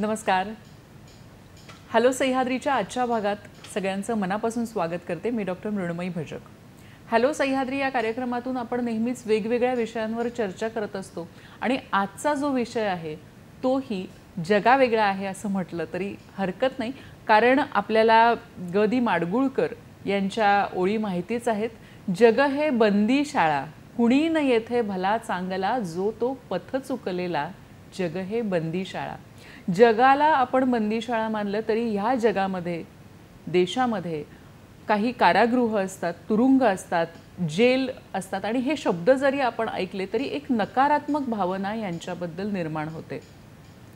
नमस्कार. हॅलो सह्याद्रीच्या आजच्या भागात सगळ्यांचं मनापासून स्वागत करते. मी डॉक्टर मृण्मयी भजक. हॅलो सह्याद्री या कार्यक्रमातून आपण नेहमीच वेगवेगळ्या विषयांवर चर्चा करत असतो आणि आजचा जो विषय आहे तोही जगावेगळा आहे असं म्हटलं तरी हरकत नाही, कारण आपल्याला ग दी माडगूळकर यांच्या ओळी माहितीच आहेत. जग हे बंदी शाळा, कुणी न येथे भला चांगला, जो तो पथ चुकलेला. जग हे बंदी शाळा. जगाला आपण बंदीशाळा मानलं तरी ह्या जगामध्ये, देशामध्ये काही कारागृह असतात, तुरुंग असतात, जेल असतात आणि हे शब्द जरी आपण ऐकले तरी एक नकारात्मक भावना यांच्याबद्दल निर्माण होते.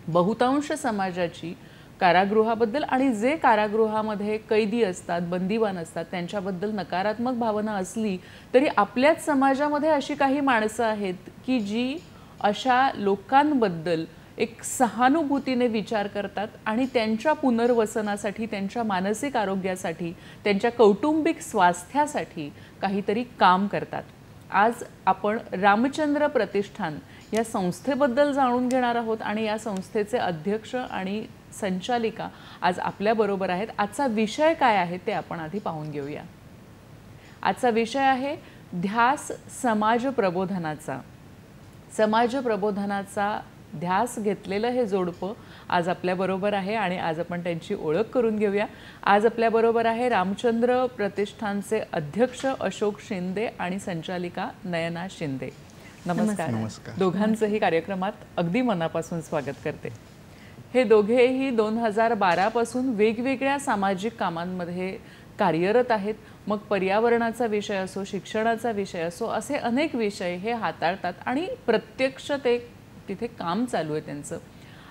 बहुतांश समाजाची कारागृहाबद्दल आणि जे कारागृहामध्ये कैदी असतात, बंदीवान असतात त्यांच्याबद्दल नकारात्मक भावना असली तरी आपल्याच समाजामध्ये अशी काही माणसं आहेत की जी अशा लोकांबद्दल एक सहानुभूतीने विचार करतात आणि त्यांच्या पुनर्वसनासाठी, त्यांच्या मानसिक आरोग्यासाठी, त्यांच्या कौटुंबिक स्वास्थ्यासाठी काहीतरी काम करतात. आज आपण रामचंद्र प्रतिष्ठान या संस्थेबद्दल जाणून घेणार आहोत आणि या संस्थेचे अध्यक्ष आणि संचालिका आज आपल्याबरोबर आहेत. आजचा विषय काय आहे ते आपण आधी पाहून घेऊया. आजचा विषय आहे ध्यास समाज प्रबोधनाचा. समाज प्रबोधनाचा ध्यास घेतलेलं हे जोडपं आज आपल्याबरोबर आहे आणि आज आपण त्यांची ओळख करून घेऊया. आज आपल्याबरोबर आहे रामचंद्र प्रतिष्ठानचे अध्यक्ष अशोक शिंदे आणि संचालिका नयना शिंदे. नमस्कार. दोघांचंही कार्यक्रमात अगदी मनापासून स्वागत करते. हे दोघेही 2012 पासून वेगवेगळ्या सामाजिक कामांमध्ये कार्यरत आहेत. मग पर्यावरणाचा विषय असो, शिक्षणाचा विषय असो, असे अनेक विषय हे हाताळतात आणि प्रत्यक्ष ते तिथे काम चालू आहे त्यांचं.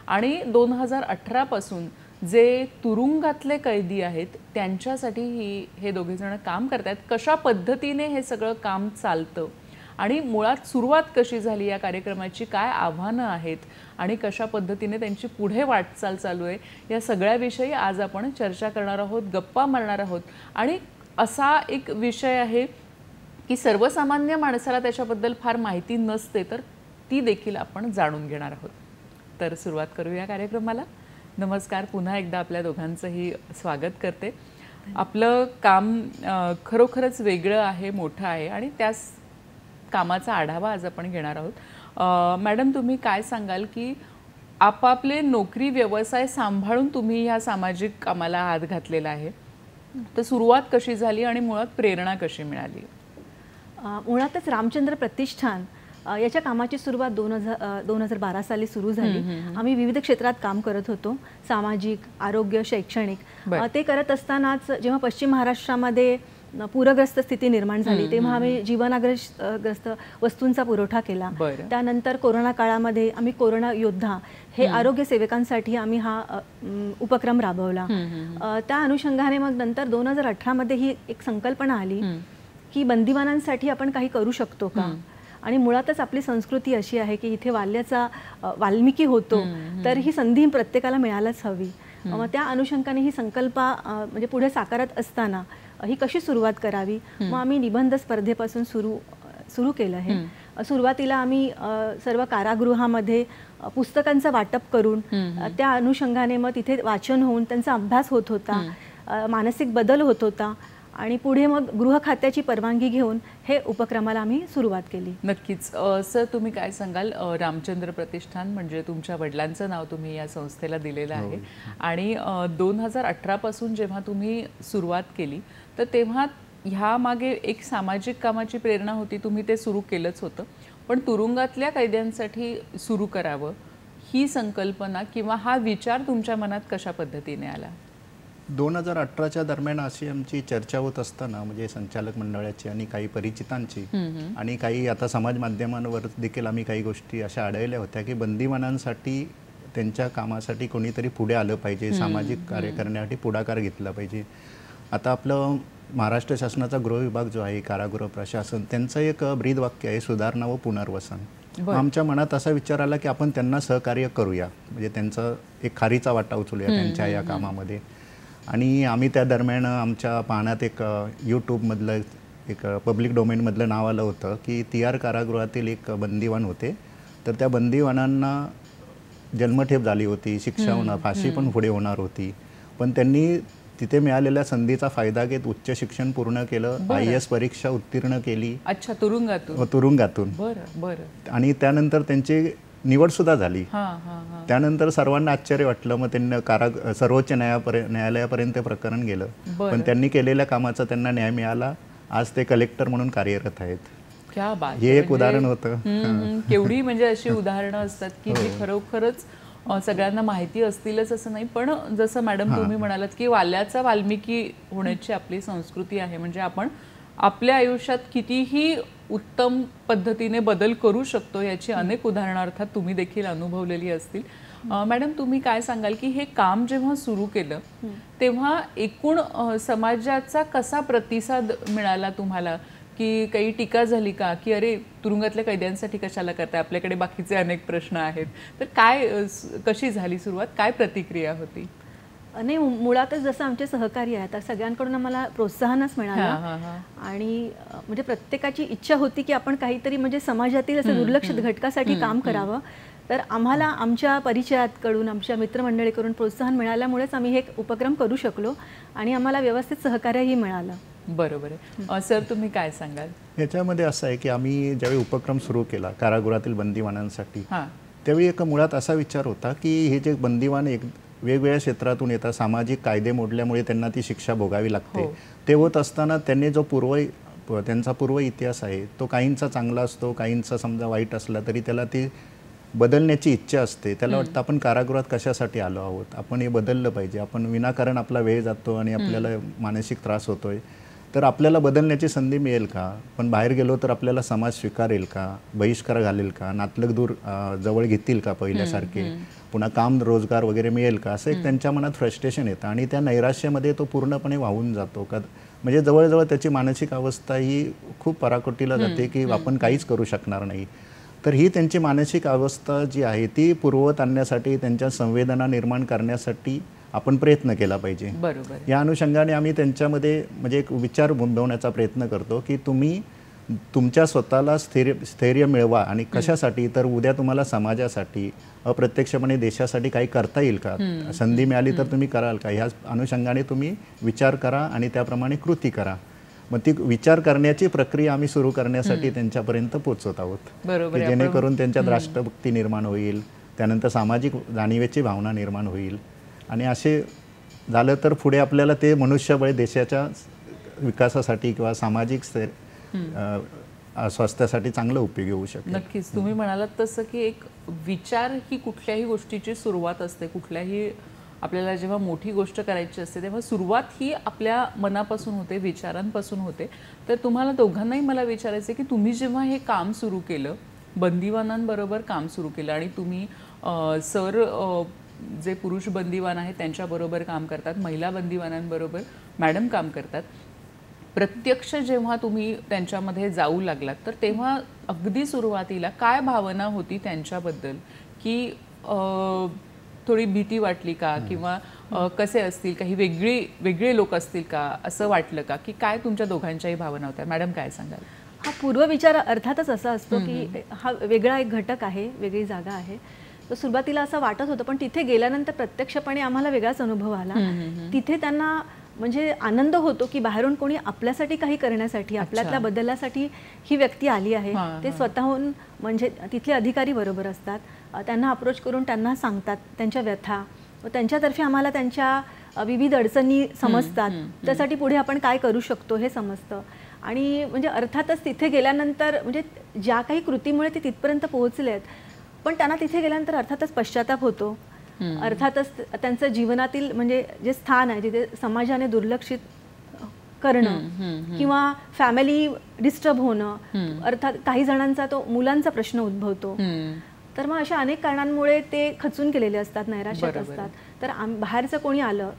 आणि 2018 पासून जे तुरुंगातले कैदी आहेत त्यांच्यासाठी हे दोघे जण काम करतात. कशा पद्धतीने हे सगळं काम चालतं आणि मुळात सुरुवात कशी झाली या कार्यक्रमाची, काय आव्हानं आहेत आणि कशा पद्धतीने त्यांची पुढे वाटचाल चालू आहे, या सगळ्याविषयी आज आपण चर्चा करणार आहोत, गप्पा मारणार आहोत. आणि असा एक विषय आहे की सर्वसामान्य माणसाला त्याच्याबद्दल फार माहिती नसते, तर ती देखील आपण जाणून घेणार आहोत. तर सुरुवात करूया कार्यक्रमाला. नमस्कार. पुन्हा एकदा आपल्या दोघांचंही स्वागत करते. आपलं काम खरोखरच वेगळं आहे, मोठं आहे आणि त्याच कामाचा आढावा आज आपण घेणार आहोत. मॅडम, तुम्ही काय सांगाल की आपापले नोकरी व्यवसाय सांभाळून तुम्ही ह्या सामाजिक कामाला हात घातलेला आहे, तर सुरुवात कशी झाली आणि मुळात प्रेरणा कशी मिळाली? मुळातच रामचंद्र प्रतिष्ठान याच्या कामाची सुरुवात 2012 साली सुरू झाली. आम्ही विविध क्षेत्रात काम करत होतो, सामाजिक, आरोग्य, शैक्षणिक. ते करत असतानाच जेव्हा पश्चिम महाराष्ट्रामध्ये पूरग्रस्त स्थिती निर्माण झाली तेव्हा आम्ही जीवनाग्रस्त वस्तूंचा पुरवठा केला. त्यानंतर कोरोना काळामध्ये आम्ही कोरोना योद्धा हे आरोग्य सेवकांसाठी आम्ही हा उपक्रम राबवला. त्या अनुषंगाने मग नंतर 2018 मध्ये ही एक संकल्पना आली की बंदिवानांसाठी आपण काही करू शकतो का. आणि मुळातच आपली संस्कृती अशी आहे की इथे वाल्मिकी होतो, तर ही संधी प्रत्येकाला मिळायलाच हवी. मग त्या अनुषंगाने ही संकल्पना म्हणजे पुढे साकारत असताना ही कशी सुरुवात करावी, मग आम्ही निबंध स्पर्धेपासून सुरू केलं. हे सुरुवातीला आम्ही सर्व कारागृहामध्ये पुस्तकांचं वाटप करून त्या अनुषंगाने मग तिथे वाचन होऊन त्यांचा अभ्यास होत होता, मानसिक बदल होत होता आणि पुढे मग गृह खात्याची परवानगी घेऊन हे उपक्रमाला आम्ही सुरुवात केली. नक्कीच. सर, तुम्ही काय सांगाल? रामचंद्र प्रतिष्ठान म्हणजे तुमच्या वडिलांचं नाव तुम्ही या संस्थेला दिलेलं आहे आणि 2018 पासून जेव्हा तुम्ही सुरुवात केली तर तेव्हा ह्या मागे एक सामाजिक कामाची प्रेरणा होती, तुम्ही ते सुरू केलंच होतं. पण तुरुंगातल्या कैद्यांसाठी सुरू करावं ही संकल्पना किंवा हा विचार तुमच्या मनात कशा पद्धतीने आला? 2018च्या दरम्यान अशी आमची चर्चा होत असताना म्हणजे संचालक मंडळाची आणि काही परिचितांची आणि काही आता समाज माध्यमांवर देखील आम्ही काही गोष्टी अशा आढळल्या होत्या की बंदीवानांसाठी त्यांच्या कामासाठी कोणीतरी पुढे आलं पाहिजे, सामाजिक कार्य करण्यासाठी पुढाकार घेतला पाहिजे. आता आपलं महाराष्ट्र शासनाचा गृह विभाग जो आहे, कारागृह प्रशासन, त्यांचं एक ब्रीदवाक्य आहे सुधारणा व पुनर्वसन. आमच्या मनात असा विचार आला की आपण त्यांना सहकार्य करूया, म्हणजे त्यांचा एक खारीचा वाटा उचलूया त्यांच्या या कामामध्ये. आणि आम्ही त्या दरम्यान आमच्या पाहण्यात एक यूट्यूबमधलं एक पब्लिक डोमेनमधलं नाव आलं होतं की TR कारागृहातील एक बंदीवान होते, तर त्या बंदीवानांना जन्मठेप झाली होती, शिक्षा होणार, फाशी पण पुढे होणार होती, पण त्यांनी तिथे मिळालेल्या संधीचा फायदा घेत उच्च शिक्षण पूर्ण केलं, IAS परीक्षा उत्तीर्ण केली. अच्छा, तुरुंगातून? तुरुंगातून. बरं बरं. आणि त्यानंतर त्यांची निवड सुद्धा झाली. त्यानंतर सर्वांना आश्चर्य वाटलं, मग त्यांनी सर्वोच्च न्यायालयापर्यंत प्रकरण गेलं, पण त्यांनी केलेल्या कामाचा त्यांना न्याय मिळाला. आज ते कलेक्टर म्हणून कार्यरत आहेत. क्या बात. हे एक उदाहरण होतं. केवढी म्हणजे अशी उदाहरणं असतात की जी खरोखरच सगळ्यांना माहिती असतीलच असं नाही, पण जसं मॅडम तुम्ही म्हणालात की वाल्याचा वाल्मिकी होण्याची आपली संस्कृती आहे. म्हणजे आपण आपल्या आयुष्यात कितीही उत्तम पद्धतीने बदल करू शकतो याची अनेक उदाहरणं अर्थात तुम्ही देखील अनुभवलेली असतील. मॅडम, तुम्ही काय सांगाल की हे काम जेव्हा सुरू केलं तेव्हा एकूण समाजाचा कसा प्रतिसाद मिळाला तुम्हाला? की काही टीका झाली का की अरे तुरुंगातल्या कैद्यांसाठी कशाला करताय, आपल्याकडे बाकीचे अनेक प्रश्न आहेत? तर काय, कशी झाली सुरुवात, काय प्रतिक्रिया होती? नाही, मुळातच जसं आमचे सहकारी आहेत तर सगळ्यांकडून आम्हाला प्रोत्साहनच मिळालं. आणि म्हणजे प्रत्येकाची इच्छा होती की आपण काहीतरी म्हणजे समाजातील असं दुर्लक्षित घटकासाठी काम करावं. तर आम्हाला आमच्या परिचयाकडून, आमच्या मित्रमंडळीकडून प्रोत्साहन मिळाल्यामुळेच आम्ही हे उपक्रम करू शकलो आणि आम्हाला व्यवस्थित सहकार्यही मिळालं. बरोबर आहे. सर, तुम्ही काय सांगाल? याच्यामध्ये असं आहे की आम्ही ज्यावेळी उपक्रम सुरू केला कारागृहातील बंदिवानांसाठी, त्यावेळी एक मुळात असा विचार होता की हे जे बंदिवान वेगवेगळ्या क्षेत्रातून येतात, सामाजिक कायदे मोडल्यामुळे त्यांना ती शिक्षा भोगावी लागते. ते होत असताना त्यांनी जो त्यांचा पूर्व इतिहास आहे तो काहींचा चांगला असतो, काहींचा समजा वाईट असला तरी त्याला ती बदलण्याची इच्छा असते. त्याला वाटतं आपण कारागृहात कशासाठी आलो आहोत, आपण हे बदललं पाहिजे, आपण विनाकारण आपला वेळ जातो आणि आपल्याला मानसिक त्रास होतोय, तर आपल्याला बदलण्याची संधी मिळेल का? पण बाहेर गेलो तर आपल्याला समाज स्वीकारेल का, बहिष्कार घालेल का, नातलग दूर जवळ घेतील का पहिल्यासारखे, पुन्हा काम रोजगार वगैरे मिळेल का, असं एक त्यांच्या मनात फ्रस्ट्रेशन येतं आणि त्या नैराश्यामध्ये तो पूर्णपणे वाहून जातो. का म्हणजे जवळजवळ त्याची मानसिक अवस्था ही खूप पराकोटीला जाते की आपण काहीच करू शकणार नाही. तर ही त्यांची मानसिक अवस्था जी आहे ती पूर्ववत आणण्यासाठी, त्यांच्या संवेदना निर्माण करण्यासाठी आपण प्रयत्न केला पाहिजे. बरोबर. या अनुषंगाने आम्ही त्यांच्यामध्ये म्हणजे एक विचार बिंबवण्याचा प्रयत्न करतो की तुम्ही तुमच्या स्वतःला स्थैर्य मिळवा. आणि कशासाठी? तर उद्या तुम्हाला समाजासाठी, अप्रत्यक्षपणे देशासाठी काही करता येईल का, संधी मिळाली तर तुम्ही कराल का, ह्या अनुषंगाने तुम्ही विचार करा आणि त्याप्रमाणे कृती करा. मग ती विचार करण्याची प्रक्रिया आम्ही सुरू करण्यासाठी त्यांच्यापर्यंत पोहोचत आहोत. बरोबर. जेणेकरून त्यांच्यात राष्ट्रभक्ती निर्माण होईल, त्यानंतर सामाजिक जाणीवेची भावना निर्माण होईल आणि असे झालं तर पुढे आपल्याला ते मनुष्यबळ देशाच्या विकासासाठी किंवा सामाजिक स्वास्थ्यासाठी चांगलं उपयोगी होऊ शकतो. नक्कीच. तुम्ही म्हणालात तसं की एक विचार ही कुठल्याही गोष्टीची सुरुवात असते. कुठल्याही आपल्याला जेव्हा मोठी गोष्ट करायची असते तेव्हा सुरुवात ही आपल्या मनापासून होते, विचारांपासून होते. तर तुम्हाला दोघांनाही मला विचारायचं की तुम्ही जेव्हा हे काम सुरू केलं, बंदिवानांबरोबर काम सुरू केलं आणि तुम्ही सर जे पुरुष बंदिवान आहेत त्यांच्याबरोबर काम करतात, महिला बंदिवानांबरोबर मॅडम काम करतात, प्रत्यक्ष जेव्हा तुम्ही त्यांच्यामध्ये जाऊ लागलात तर तेव्हा अगदी सुरुवातीला काय भावना होती त्यांच्याबद्दल? की थोडी भीती वाटली का, किंवा कसे असतील, काही वेगळे लोक असतील का, असं वाटलं का, की काय तुमच्या दोघांच्याही भावना होत्या? मॅडम, काय सांगाल? हा पूर्वविचार अर्थातच असा असतो की हा वेगळा एक घटक आहे, वेगळी जागा आहे. तर सुरुवातीला असं वाटत होतं, पण तिथे गेल्यानंतर प्रत्यक्षपणे आम्हाला वेगळाच अनुभव आला. तिथे त्यांना म्हणजे आनंद होतो की बाहेरून कोणी आपल्यासाठी काही करण्यासाठी, आपल्यातल्या बदलासाठी ही व्यक्ती आली आहे. ते स्वतःहून म्हणजे तिथले अधिकारी बरोबर असतात, त्यांना अप्रोच करून त्यांना सांगतात त्यांच्या व्यथा, व त्यांच्यातर्फे आम्हाला त्यांच्या विविध अडचणी समजतात, त्यासाठी पुढे आपण काय करू शकतो हे समजतं. आणि म्हणजे अर्थातच तिथे गेल्यानंतर म्हणजे ज्या काही कृतीमुळे ते तिथपर्यंत पोहोचले आहेत, पण त्यांना तिथे गेल्यानंतर अर्थातच पश्चाताप होतो. अर्थातच त्यांचं जीवनातील म्हणजे जे स्थान आहे जिथे समाजाने दुर्लक्षित करणं किंवा फॅमिली डिस्टर्ब होणं, अर्थात काही जणांचा तो मुलांचा प्रश्न उद्भवतो. तर मग अशा अनेक कारणांमुळे ते खचून गेलेले असतात, नैराश्यात असतात. तर बाहेरचं कोणी आलं,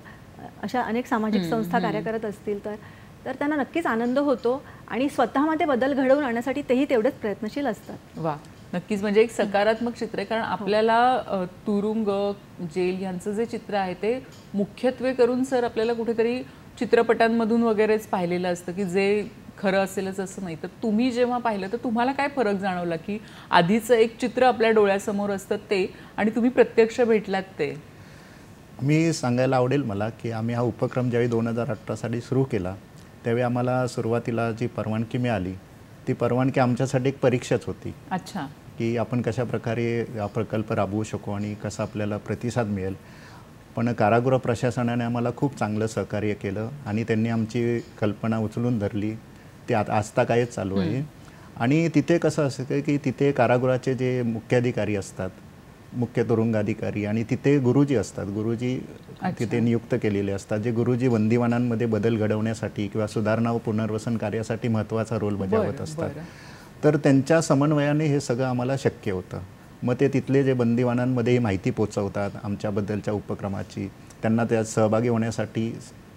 अशा अनेक सामाजिक संस्था कार्य करत असतील तर त्यांना नक्कीच आनंद होतो आणि स्वतःमध्ये बदल घडवून आणण्यासाठी तेही तेवढेच प्रयत्नशील असतात. वा, नक्कीच. म्हणजे एक सकारात्मक चित्र आहे. कारण आपल्याला तुरुंग, जेल यांचं जे चित्र आहे ते मुख्यत्वे करून सर आपल्याला कुठेतरी चित्रपटांमधून वगैरेच पाहिलेलं असतं की जे खरं असेलच असं नाही. तर तुम्ही जेव्हा पाहिलं तर तुम्हाला काय फरक जाणवला की आधीचं एक चित्र आपल्या डोळ्यासमोर असतं ते आणि तुम्ही प्रत्यक्ष भेटलात ते? मी सांगायला आवडेल मला की आम्ही हा उपक्रम ज्यावेळी 2018 साली सुरू केला त्यावेळी आम्हाला सुरुवातीला जी परवानगी मिळाली ती परवानगी आमच्यासाठी एक परीक्षाच होती. अच्छा. की आपण कशा प्रकारे हा प्रकल्प राबवू शकू आणि कसा आपल्याला प्रतिसाद मिळेल. पण कारागृह प्रशासनाने आम्हाला खूप चांगलं सहकार्य केलं आणि त्यांनी आमची कल्पना उचलून धरली. ते आजतागायत चालू आहे. आणि तिथे कसं असतं की तिथे कारागृहाचे जे मुख्याधिकारी असतात, मुख्य तुरुंगाधिकारी आणि तिथे गुरुजी असतात. गुरुजी तिथे नियुक्त केलेले असतात, जे गुरुजी बंदिवानांमध्ये बदल घडवण्यासाठी किंवा सुधारणा व पुनर्वसन कार्यासाठी महत्त्वाचा रोल बजावत असतात. तर त्यांच्या समन्वयाने हे सगळं आम्हाला शक्य होतं. मग ते तिथले जे बंदिवानांमध्ये माहिती पोचवतात आमच्याबद्दलच्या उपक्रमाची, त्यांना त्यात सहभागी होण्यासाठी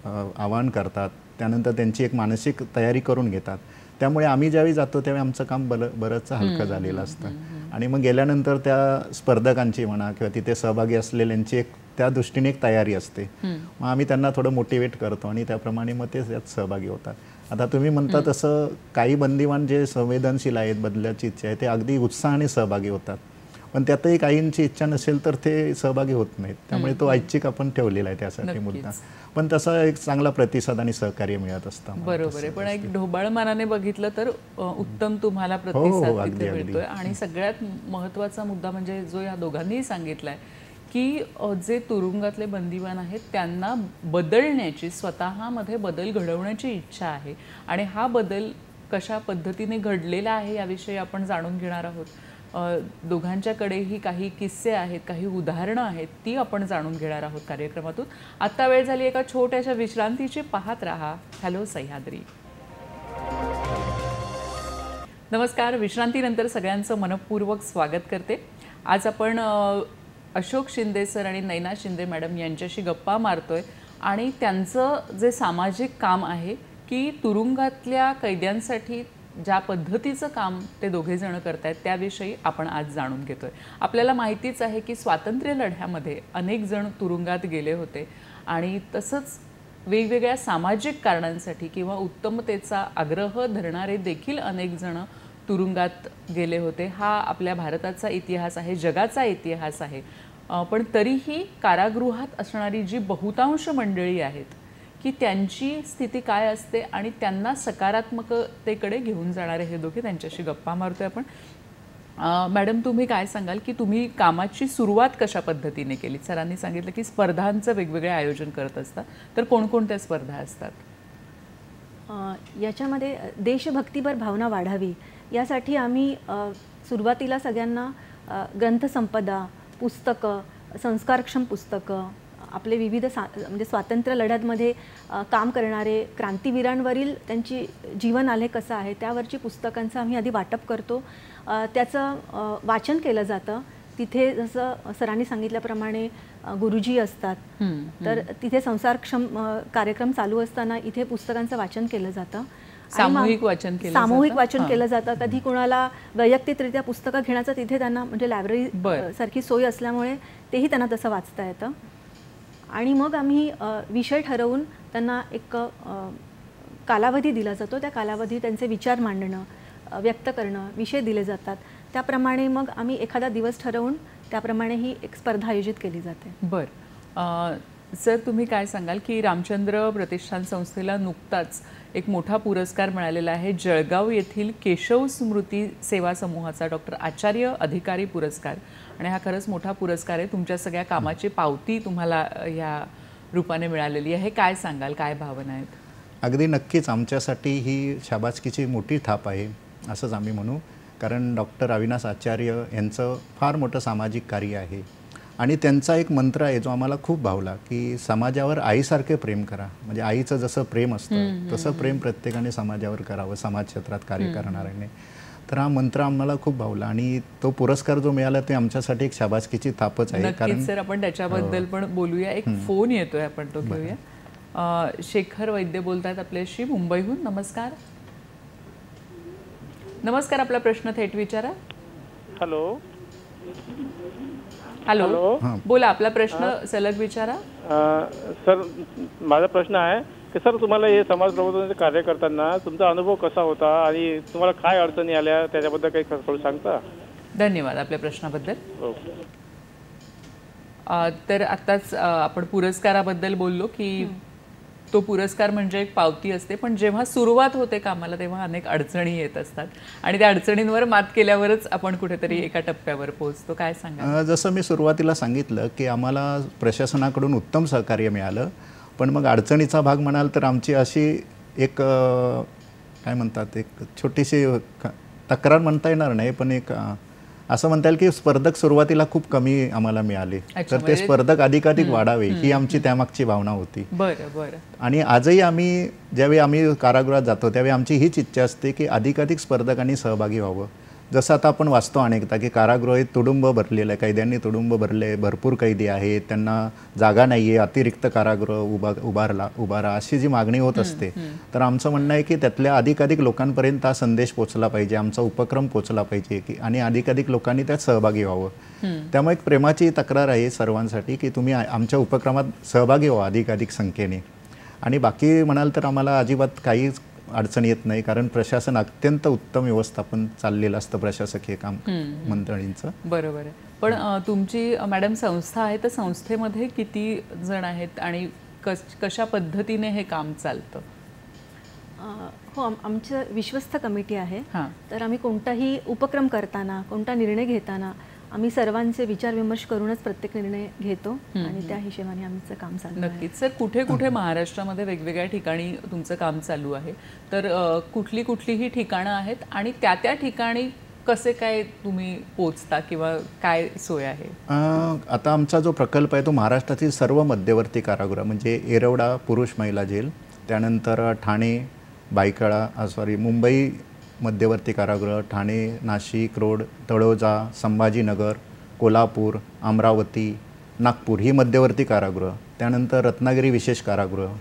आवाहन करतात, त्यानंतर त्यांची एक मानसिक तयारी करून घेतात. त्यामुळे आम्ही ज्यावेळी जातो त्यावेळी आमचं काम बरंचसं हलकं झालेलं असतं. आणि मग गेल्यानंतर त्या स्पर्धकांची म्हणा किंवा तिथे सहभागी असलेल्यांची एक त्या दृष्टीने एक तयारी असते. मग आम्ही त्यांना थोडं मोटिवेट करतो आणि त्याप्रमाणे मग ते त्यात सहभागी होतात. आता तुम्ही म्हणता तसं काही बंदिवान जे संवेदनशील आहेत, बदलाची इच्छा आहे, ते अगदी उत्साहाने सहभागी होतात. पण त्यातही काहींची इच्छा नसेल तर ते सहभागी होत नाहीत. त्यामुळे तो ऐच्छिक आपण ठेवलेला आहे त्यासाठी मुद्दा. पण तसा एक चांगला प्रतिसाद आणि सहकार्य मिळत असतं. बरोबर आहे. पण एक ढोबळ मनाने बघितलं तर उत्तम तुम्हाला प्रतिसाद तिथे मिळतोय. आणि सगळ्यात महत्त्वाचा मुद्दा म्हणजे जो या दोघांनीही सांगितलाय की जे तुरुंगातले बंदिवान आहेत त्यांना बदलण्याची, स्वतःमध्ये बदल घडवण्याची इच्छा आहे आणि हा बदल कशा पद्धतीने घडलेला आहे याविषयी आपण जाणून घेणार आहोत. दोघांच्याकडेही काही किस्से आहेत, काही उदाहरणं आहेत, ती आपण जाणून घेणार आहोत कार्यक्रमातून. आता वेळ झाली एका छोट्याशा विश्रांतीची. पाहत रहा हॅलो सह्याद्री. नमस्कार. विश्रांतीनंतर सगळ्यांचं मनपूर्वक स्वागत करते. आज आपण अशोक शिंदे सर आणि नैना शिंदे मॅडम यांच्याशी गप्पा मारतोय आणि त्यांचं जे सामाजिक काम आहे की तुरुंगातल्या कैद्यांसाठी ज्या पद्धतीचं काम ते दोघे जण करतायत त्याविषयी आपण आज जाणून घेतोय. आपल्याला माहितीच आहे की स्वातंत्र्य लढ्यामध्ये अनेक जण तुरुंगात गेले होते आणि तसंच वेगवेगळ्या सामाजिक कारणांसाठी किंवा उत्तमतेचा आग्रह धरणारे देखील अनेक जण तुरुंगात गेले होते. हा आपल्या भारताचा इतिहास आहे, जगाचा इतिहास आहे. पण तरीही कारागृहात असणारी जी बहुतांश मंडळी आहेत की त्यांची स्थिती काय असते आणि त्यांना सकारात्मकतेकडे घेऊन जाणारे हे दोघे, त्यांच्याशी गप्पा मारतोय आपण. मॅडम, तुम्ही काय सांगाल की तुम्ही कामाची सुरुवात कशा पद्धतीने केली? सरांनी सांगितलं की स्पर्धांचं वेगवेगळे आयोजन करत असतात, तर कोणकोणत्या स्पर्धा असतात? याच्यामध्ये देशभक्तीपर भावना वाढावी यासाठी आम्ही सुरुवातीला सगळ्यांना ग्रंथसंपदा, पुस्तकं, संस्कारक्षम पुस्तकं, आपले विविध म्हणजे स्वातंत्र्य लढ्यामध्ये काम करणारे क्रांतीवीरांवरील त्यांची जीवन आलेख कसं आहे त्यावरची पुस्तकांचं आम्ही आधी वाटप करतो. त्याचं वाचन केलं जातं. तिथे जसं सरांनी सांगितल्याप्रमाणे गुरुजी असतात, तर तिथे संस्कारक्षम कार्यक्रम चालू असताना इथे पुस्तकांचं वाचन केलं जातं. सामूहिक वाचन केलं जातं. कधी कोणाला वैयक्तिकरित्या पुस्तकं घेण्याचं तिथे त्यांना म्हणजे लायब्ररी सारखी सोय असल्यामुळे तेही त्यांना तसं वाचता येतं. आणि मग आम्ही विषय ठरवून त्यांना एक कालावधी दिला जातो. त्या कालावधी त्यांचे विचार मांडणं, व्यक्त करणं, विषय दिले जातात. त्याप्रमाणे मग आम्ही एखादा दिवस ठरवून त्याप्रमाणे ही एक स्पर्धा आयोजित केली जाते. बरं सर, तुम्ही काय सांगाल की रामचंद्र प्रतिष्ठान संस्थेला नुकताच एक मोठा पुरस्कार मिळालेला आहे, जळगाव येथील केशव स्मृती सेवा समूहाचा डॉक्टर आचार्य अधिकारी पुरस्कार. आणि हा खरंच मोठा पुरस्कार आहे. तुमच्या सगळ्या कामाची पावती तुम्हाला या रूपाने मिळालेली आहे. काय सांगाल, काय भावना आहेत? अगदी नक्कीच आमच्यासाठी ही शाबासकीची मोठी थाप आहे असंच आम्ही म्हणू. कारण डॉक्टर अविनाश आचार्य यांचं फार मोठं सामाजिक कार्य आहे आणि त्यांचा एक मंत्र आहे जो आम्हाला खूप भावला की समाजावर आईसारखे प्रेम करा. म्हणजे आईचं जसं प्रेम असतं तसं प्रेम प्रत्येकाने समाजावर करावं, समाज क्षेत्रात कार्य करणाऱ्याने. तर हा मंत्र आम्हाला खूप भावला आणि तो पुरस्कार जो मिळाला ते आमच्यासाठी एक शाबासकीची थापच आहे. कारण सर आपण त्याच्याबद्दल पण बोलूया. एक फोन येतोय, आपण तो घेऊया. शेखर वैद्य बोलतायत आपल्याशी मुंबईहून. नमस्कार. नमस्कार, आपला प्रश्न थेट विचारा. हॅलो. हॅलो, बोला, आपला प्रश्न सलग विचारा. सर, माझा प्रश्न आहे की सर तुम्हाला हे समाज प्रबोधनाचे कार्य करताना तुमचा अनुभव कसा होता आणि तुम्हाला काय अडचणी आल्या त्याच्याबद्दल काही थोडं सांगता? धन्यवाद आपल्या प्रश्नाबद्दल. हो. तर आत्ताच आपण पुरस्काराबद्दल बोललो की तो पुरस्कार म्हणजे एक पावती असते, पण जेव्हा सुरुवात होते कामाला तेव्हा अनेक अडचणी येत असतात आणि त्या अडचणींवर मात केल्यावरच आपण कुठेतरी एका टप्प्यावर पोहोचतो. काय सांगा? जसं मी सुरुवातीला सांगितलं की आम्हाला प्रशासनाकडून उत्तम सहकार्य मिळालं, पण मग अडचणीचा भाग म्हणाल तर आमची अशी एक काय म्हणतात एक छोटीशी तक्रार म्हणता येणार नाही, पण एक असं म्हणता येईल की स्पर्धक सुरुवातीला खूप कमी आम्हाला मिळाले, तर ते स्पर्धक अधिकाधिक वाढावे ही आमची त्यामागची भावना होती. बरं बरं. आणि आजही आम्ही ज्यावेळी आम्ही कारागृहात जातो त्यावेळी आमची हीच इच्छा असते की अधिकाधिक स्पर्धकांनी सहभागी व्हावं. जसं आता आपण वाचतो अनेकदा की कारागृह हे तुडुंब भरलेलं आहे, कैद्यांनी तुडुंब भरले, भरपूर कैदी आहेत, त्यांना जागा नाही आहे, अतिरिक्त कारागृह उभारा अशी जी मागणी होत असते. तर आमचं म्हणणं आहे की त्यातल्या अधिकाधिक लोकांपर्यंत हा संदेश पोचला पाहिजे, आमचा उपक्रम पोचला पाहिजे की आणि अधिकाधिक लोकांनी त्यात सहभागी व्हावं. त्यामुळे एक प्रेमाची तक्रार आहे सर्वांसाठी की तुम्ही आमच्या उपक्रमात सहभागी व्हा अधिकाधिक संख्येने. आणि बाकी म्हणाल तर आम्हाला अजिबात काहीच अडचण येत नाही, कारण प्रशासन अत्यंत उत्तम व्यवस्थापन चाललेलं असतं प्रशासकीय काम मंडळींचं. बरोबर आहे. पण तुमची मॅडम संस्था आहे, तर संस्थेमध्ये किती जण आहेत आणि कशा पद्धतीने हे काम चालतं? हो, आमचं विश्वस्त कमिटी आहे. तर आम्ही कोणताही उपक्रम करताना, कोणता निर्णय घेताना आम्ही सर्वांचे विचार विमर्श करूनच प्रत्येक निर्णय घेतो आणि त्या हिशोबाने आमचं काम चालू आहे. नक्कीच. सर, कुठे कुठे महाराष्ट्रामध्ये वेगवेगळ्या ठिकाणी तुमचं काम चालू आहे, तर कुठली ही ठिकाणं आहेत आणि त्या ठिकाणी कसे काय तुम्ही पोचता किंवा काय सोय आहे? आता आमचा जो प्रकल्प आहे तो महाराष्ट्रातील सर्व मध्यवर्ती कारागृह म्हणजे येरवडा पुरुष महिला जेल, त्यानंतर ठाणे मुंबई मध्यवर्ती कारागृह, ठाणे, नाशिक रोड, तळोजा, संभाजीनगर, कोल्हापूर, अमरावती, नागपूर ही मध्यवर्ती कारागृह, त्यानंतर रत्नागिरी विशेष कारागृह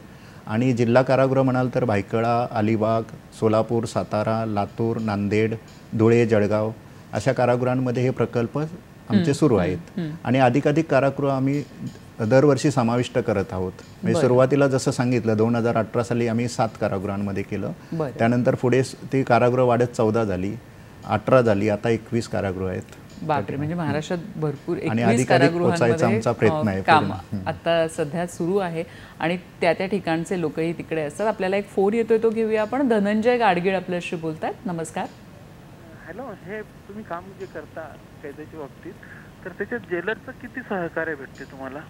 आणि जिल्हा कारागृह म्हणाल तर भायखळा, अलिबाग, सोलापूर, सातारा, लातूर, नांदेड, धुळे, जळगाव अशा कारागृहांमध्ये हे प्रकल्प आमचे सुरू आहेत. आणि अधिकाधिक कारागृह आम्ही दरवर्षी समाविष्ट करत आहोत. म्हणजे सुरुवातीला जसं सांगितलं 2018 साली आम्ही 7 कारागृहांमध्ये केलं, त्यानंतर पुढे ती कारागृह वाढत 14 झाली, 18 झाली, आता 21 कारागृह आहेत. बापरे, म्हणजे महाराष्ट्रात भरपूर 21 कारागृहांमध्ये काम आता सध्या सुरू आहे आणि त्या ठिकाणचे लोकही तिकडे असतात. आपल्याला एक फोन येतोय, तो घेऊया आपण. धनंजय गाडगीळ आपल्याशी बोलतात. नमस्कार. हॅलो, हे तुम्ही काम जे करता कैद्याच्या बाबतीत, तर त्याच्यात जेलरचं किती सहकार्य भेटते तुम्हाला?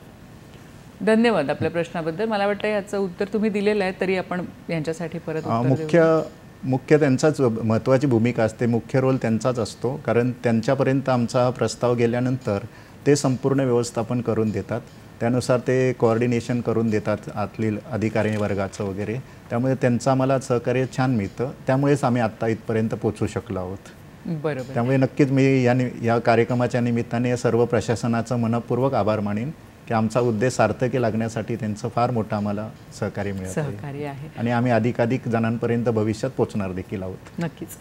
धन्यवाद आपल्या प्रश्नाबद्दल. मला वाटतं याचं उत्तर तुम्ही दिलेलं आहे, तरी आपण यांच्यासाठी परत मुख्य त्यांचाच महत्त्वाची भूमिका असते, मुख्य रोल त्यांचाच असतो, कारण त्यांच्यापर्यंत आमचा प्रस्ताव गेल्यानंतर ते संपूर्ण व्यवस्थापन करून देतात, त्यानुसार ते कोऑर्डिनेशन करून देतात आतली अधिकारी वर्गाचं वगैरे. त्यामुळे त्यांचं आम्हाला सहकार्य छान मिळतं, त्यामुळेच आम्ही आत्ता इथपर्यंत पोचू शकलो आहोत. बरोबर. त्यामुळे नक्कीच मी या कार्यक्रमाच्या निमित्ताने सर्व प्रशासनाचं मनपूर्वक आभार मानेन की आमचा उद्देश सार्थकी लागण्यासाठी त्यांचं फार मोठं आम्हाला सहकार्य आहे आणि आम्ही अधिकाधिक जणांपर्यंत भविष्यात पोहोचणार देखील आहोत. नक्कीच.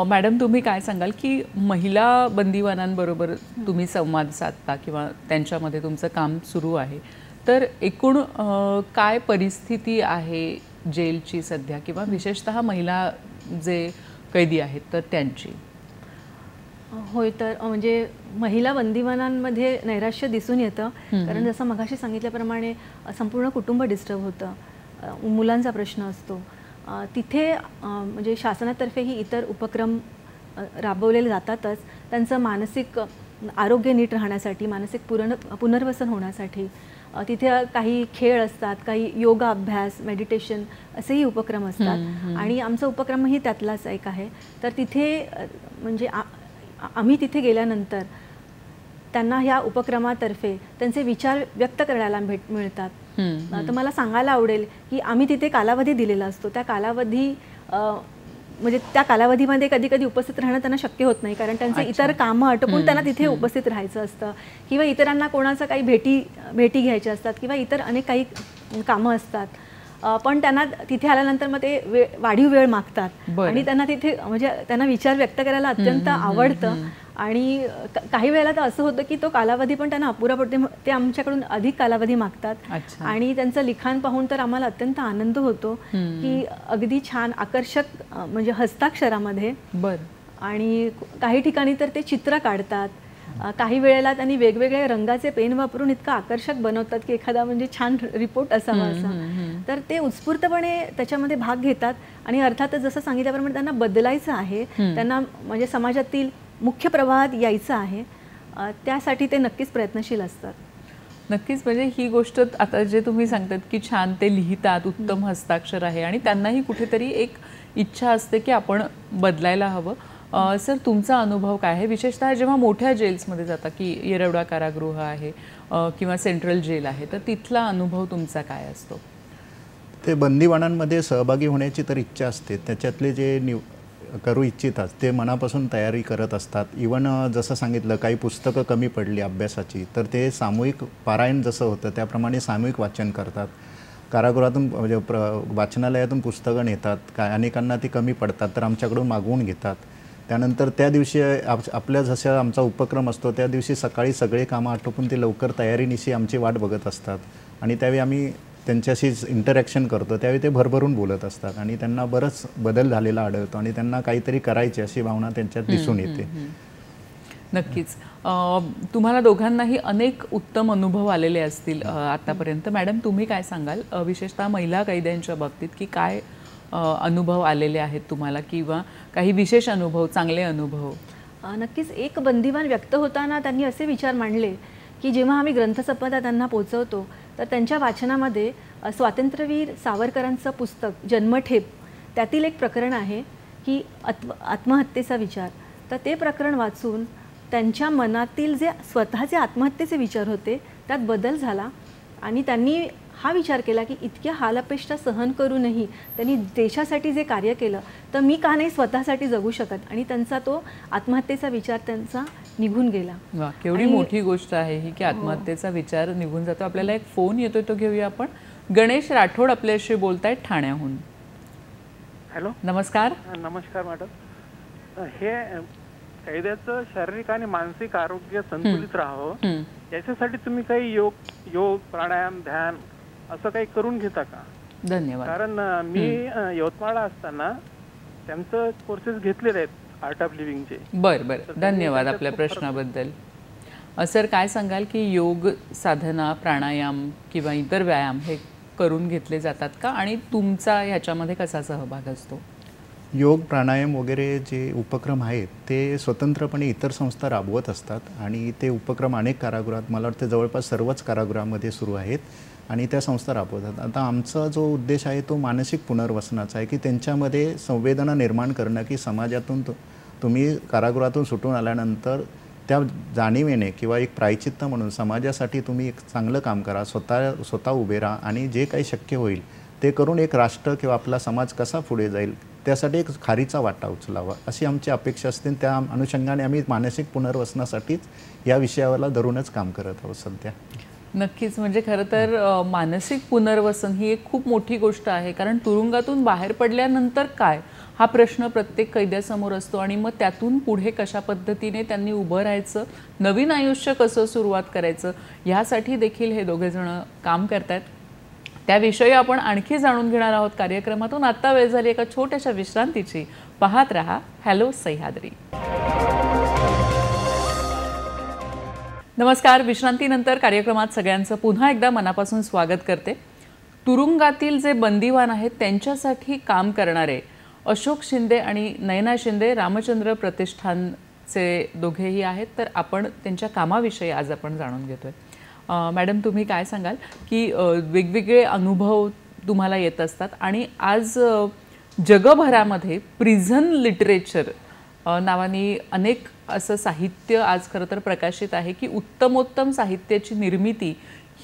मॅडम, तुम्ही काय सांगाल की महिला बंदिवानांबरोबर तुम्ही संवाद साधता किंवा त्यांच्यामध्ये तुमचं काम सुरू आहे, तर एकूण काय परिस्थिती आहे जेलची सध्या किंवा विशेषतः महिला जे कैदी आहेत तर त्यांची? होय, तर म्हणजे महिला बंदिवानांमध्ये नैराश्य दिसून येतं, कारण जसं मगाशी सांगितल्याप्रमाणे संपूर्ण कुटुंब डिस्टर्ब होतं, मुलांचा प्रश्न असतो. तिथे म्हणजे शासनातर्फेही इतर उपक्रम राबवलेले जातातच. त्यांचं मानसिक आरोग्य नीट राहण्यासाठी, मानसिक पुनर्वसन होण्यासाठी तिथे काही खेळ असतात, काही योगा अभ्यास, मेडिटेशन असेही उपक्रम असतात आणि आमचा उपक्रमही त्यातलाच एक आहे. तर तिथे म्हणजे आम्ही तिथे गेल्यानंतर त्यांना ह्या उपक्रमातर्फे त्यांचे विचार व्यक्त करायला मिळतात. तर मला सांगायला आवडेल की आम्ही तिथे कालावधी दिलेला असतो, त्या कालावधी म्हणजे त्या कालावधीमध्ये कधी कधी उपस्थित राहणं त्यांना शक्य होत नाही, कारण त्यांचे इतर कामं आटोपून त्यांना तिथे उपस्थित राहायचं असतं किंवा इतरांना कोणाचं काही भेटी घ्यायच्या असतात किंवा इतर अनेक काही कामं असतात. पण त्यांना तिथे आल्यानंतर मग ते वाढीव वेळ मागतात बरं. आणि त्यांना तिथे म्हणजे त्यांना विचार व्यक्त करायला अत्यंत आवडतं आणि काही वेळेला तर असं होतं की तो कालावधी पण त्यांना अपुरा पडतो, ते आमच्याकडून अधिक कालावधी मागतात. अच्छा. आणि त्यांचं लिखाण पाहून तर आम्हाला अत्यंत आनंद होतो की अगदी छान आकर्षक म्हणजे हस्ताक्षरामध्ये. बरं. आणि काही ठिकाणी तर ते चित्र काढतात, काही वेळेला त्यांनी वेगवेगळे रंगाचे पेन वापरून इतकं आकर्षक बनवतात की एखादा म्हणजे छान रिपोर्ट असावा असा. तर ते उत्स्फूर्तपणे त्याच्यामध्ये भाग घेतात आणि अर्थातच जसं सांगितल्याप्रमाणे त्यांना बदलायचं आहे, त्यांना म्हणजे समाजातील मुख्य प्रवाहात यायचं आहे, त्यासाठी ते नक्कीच प्रयत्नशील असतात. नक्कीच. म्हणजे ही गोष्ट आता जे तुम्ही सांगतात की छान ते लिहितात, उत्तम हस्ताक्षर आहे आणि त्यांनाही कुठेतरी एक इच्छा असते की आपण बदलायला हवं. सर, तुमचा अनुभव काय आहे, विशेषतः जेव्हा मोठ्या जेल्समध्ये जाता की येरवडा कारागृह आहे किंवा सेंट्रल जेल आहे, तर तिथला अनुभव तुमचा काय असतो? ते बंदीवानांमध्ये सहभागी होण्याची तर इच्छा असते, त्याच्यातले जे करू इच्छितात ते मनापासून तयारी करत असतात. इवन जसं सांगितलं काही पुस्तकं कमी पडली अभ्यासाची तर ते सामूहिक पारायण जसं होतं त्याप्रमाणे सामूहिक वाचन करतात. कारागृहातून म्हणजे वाचनालयातून पुस्तकं नेतात, अनेकांना ती कमी पडतात तर आमच्याकडून मागवून घेतात. त्यानंतर त्या दिवशी आपल्या जसं आमचा उपक्रम असतो त्या दिवशी सकाळी सगळे कामं आटोपून ते लवकर तयारीनिशी आमची वाट बघत असतात आणि त्यावेळी आम्ही त्यांच्याशी इंटरॅक्शन करतो, त्यावेळी ते भरभरून बोलत असतात आणि त्यांना बरंच बदल झालेला आढळतो आणि त्यांना काहीतरी करायची अशी भावना त्यांच्यात दिसून येते. नक्कीच. तुम्हाला दोघांनाही अनेक उत्तम अनुभव आलेले असतील आतापर्यंत. मॅडम, तुम्ही काय सांगाल विशेषतः महिला कैद्यांच्या बाबतीत की काय अनुभव आलेले आहेत तुम्हाला किंवा काही विशेष अनुभव, चांगले अनुभव? नक्कीच. एक बंदिवान व्यक्त होताना त्यांनी असे विचार मांडले की जेव्हा आम्ही ग्रंथसंपदा त्यांना पोचवतो तर त्यांच्या वाचनामध्ये स्वातंत्र्यवीर सावरकरांचं पुस्तक जन्मठेप त्यातील एक प्रकरण आहे की आत्महत्येचा विचार. तर ते प्रकरण वाचून त्यांच्या मनातील जे स्वतःचे आत्महत्येचे विचार होते त्यात बदल झाला आणि त्यांनी हा विचार केला की इतक्या हालअपेष्टा सहन करूनही त्यांनी देशासाठी जे कार्य केलं तर मी का नाही स्वतःसाठी जगू शकत, आणि त्यांचा तो आत्महत्येचा विचार त्यांचा निघून गेला. वा, केवढी मोठी गोष्ट आहे ही की आत्महत्येचा विचार निघून जातो. आपल्याला एक फोन येतोय, तो घेऊया आपण. गणेश राठोड आपल्याशी बोलतायत ठाण्याहून. हॅलो, नमस्कार. नमस्कार मॅडम. हे कैद्याचं शारीरिक आणि मानसिक आरोग्य संतुलित राहावं याच्यासाठी तुम्ही काही योग प्राणायाम ध्यान असं काही करून घेता का? धन्यवाद. कारण मी यवतमाळला असताना त्यांचं कोर्सेस घेतलेले आहेत आर्ट ऑफ लिव्हिंगचे. बरं, धन्यवाद आपल्या प्रश्नाबद्दल. सर, काय सांगाल की योग साधना, प्राणायाम किंवा इतर व्यायाम हे करून घेतले जातात का आणि तुमचा ह्याच्यामध्ये कसा सहभाग असतो? योग प्राणायाम वगैरे जे उपक्रम आहेत ते स्वतंत्रपणे इतर संस्था राबवत असतात आणि ते उपक्रम अनेक कारागृहात, मला वाटतं जवळपास सर्वच कारागृहामध्ये सुरू आहेत आणि त्या संस्था राबवतात. आता आमचा जो उद्देश आहे तो मानसिक पुनर्वसनाचा आहे की त्यांच्यामध्ये संवेदना निर्माण करणं की समाजातून तुम्ही कारागृहातून सुटून आल्यानंतर त्या जाणीवेने किंवा एक प्रायचित्त म्हणून समाजासाठी तुम्ही एक चांगलं काम करा, स्वतः उभे राहा आणि जे काही शक्य होईल ते करून एक राष्ट्र किंवा आपला समाज कसा पुढे जाईल त्यासाठी एक खारीचा वाटा उचलावा अशी आमची अपेक्षा असते. त्या अनुषंगाने आम्ही मानसिक पुनर्वसनासाठीच या विषयाला धरूनच काम करत आहोत सध्या. नक्कीच. म्हणजे खरं तर मानसिक पुनर्वसन ही एक खूप मोठी गोष्ट आहे, कारण तुरुंगातून बाहेर पडल्यानंतर काय हा प्रश्न प्रत्येक कैद्यासमोर असतो आणि मग त्यातून पुढे कशा पद्धतीने त्यांनी उभं राहायचं, नवीन आयुष्य कसं सुरुवात करायचं, ह्यासाठी देखील हे दोघेजण काम करतात. त्याविषयी आपण आणखी जाणून घेणार आहोत कार्यक्रमातून. आता वेळ झाली एका छोट्याशा विश्रांतीची. पाहत रहा हॅलो सह्याद्री. नमस्कार. विश्रांतीनंतर कार्यक्रमात सगळ्यांचं पुन्हा एकदा मनापासून स्वागत करते. तुरुंगातील जे बंदिवान आहेत त्यांच्यासाठी काम करणारे अशोक शिंदे आणि नयना शिंदे रामचंद्र प्रतिष्ठानचे दोघेही आहेत. तर आपण त्यांच्या कामाविषयी आज आपण जाणून घेतोय. मॅडम, तुम्ही काय सांगाल की वेगवेगळे अनुभव तुम्हाला येत असतात आणि आज जगभरामध्ये प्रिझन लिटरेचर नावाने अनेक असं साहित्य आज खरं तर प्रकाशित आहे की उत्तमोत्तम साहित्याची निर्मिती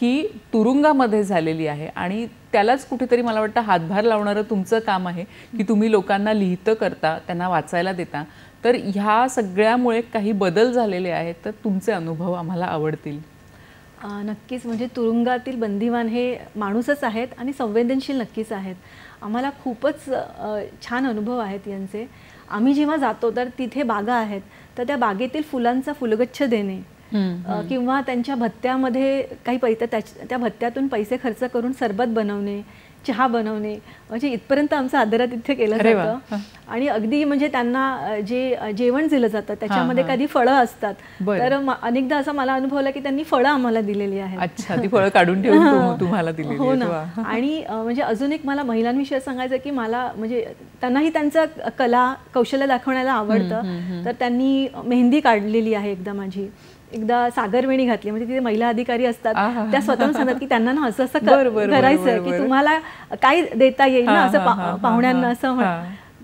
ही तुरुंगामध्ये झालेली आहे आणि त्यालाच कुठेतरी मला वाटतं हातभार लावणारं तुमचं काम आहे की तुम्ही लोकांना लिहितं करता, त्यांना वाचायला देता. तर ह्या सगळ्यामुळे काही बदल झालेले आहेत, तर तुमचे अनुभव आम्हाला आवडतील. नक्कीच, म्हणजे तुरुंगातील बंदिवान हे माणूसच आहेत आणि संवेदनशील नक्कीच आहेत. आम्हाला खूपच छान अनुभव आहेत यांचे. आम्ही जेव्हा जातो तर तिथे बागा आहेत, तर त्या बागेतील फुलांचा फुलगच्छ देणे किंवा त्यांच्या भत्त्यामध्ये काही त्या भत्त्यातून पैसे खर्च करून सरबत बनवणे, चहा बनवणे, म्हणजे इथपर्यंत आमचा आदरातिथ्य केलं जातं. आणि अगदी म्हणजे त्यांना जे जेवण दिलं जातं त्याच्यामध्ये कधी फळं असतात, तर अनेकदा असं मला अनुभवलं की त्यांनी फळं आम्हाला दिलेली आहेत. अच्छा, ती फळं काढून ठेवून तुम्हाला दिलेली. हो ना. आणि म्हणजे अजून एक मला महिलांविषयी सांगायचं की मला म्हणजे त्यांनाही त्यांचं कला कौशल्य दाखवण्याला आवडतं. तर त्यांनी मेहंदी काढलेली आहे एकदा सागरवेणी घातली, म्हणजे तिथे महिला अधिकारी असतात, त्या स्वतःहून सांगतात की त्यांना ना असं असं करायचं की तुम्हाला काय देता येईल ना असं पाहुण्यांना असं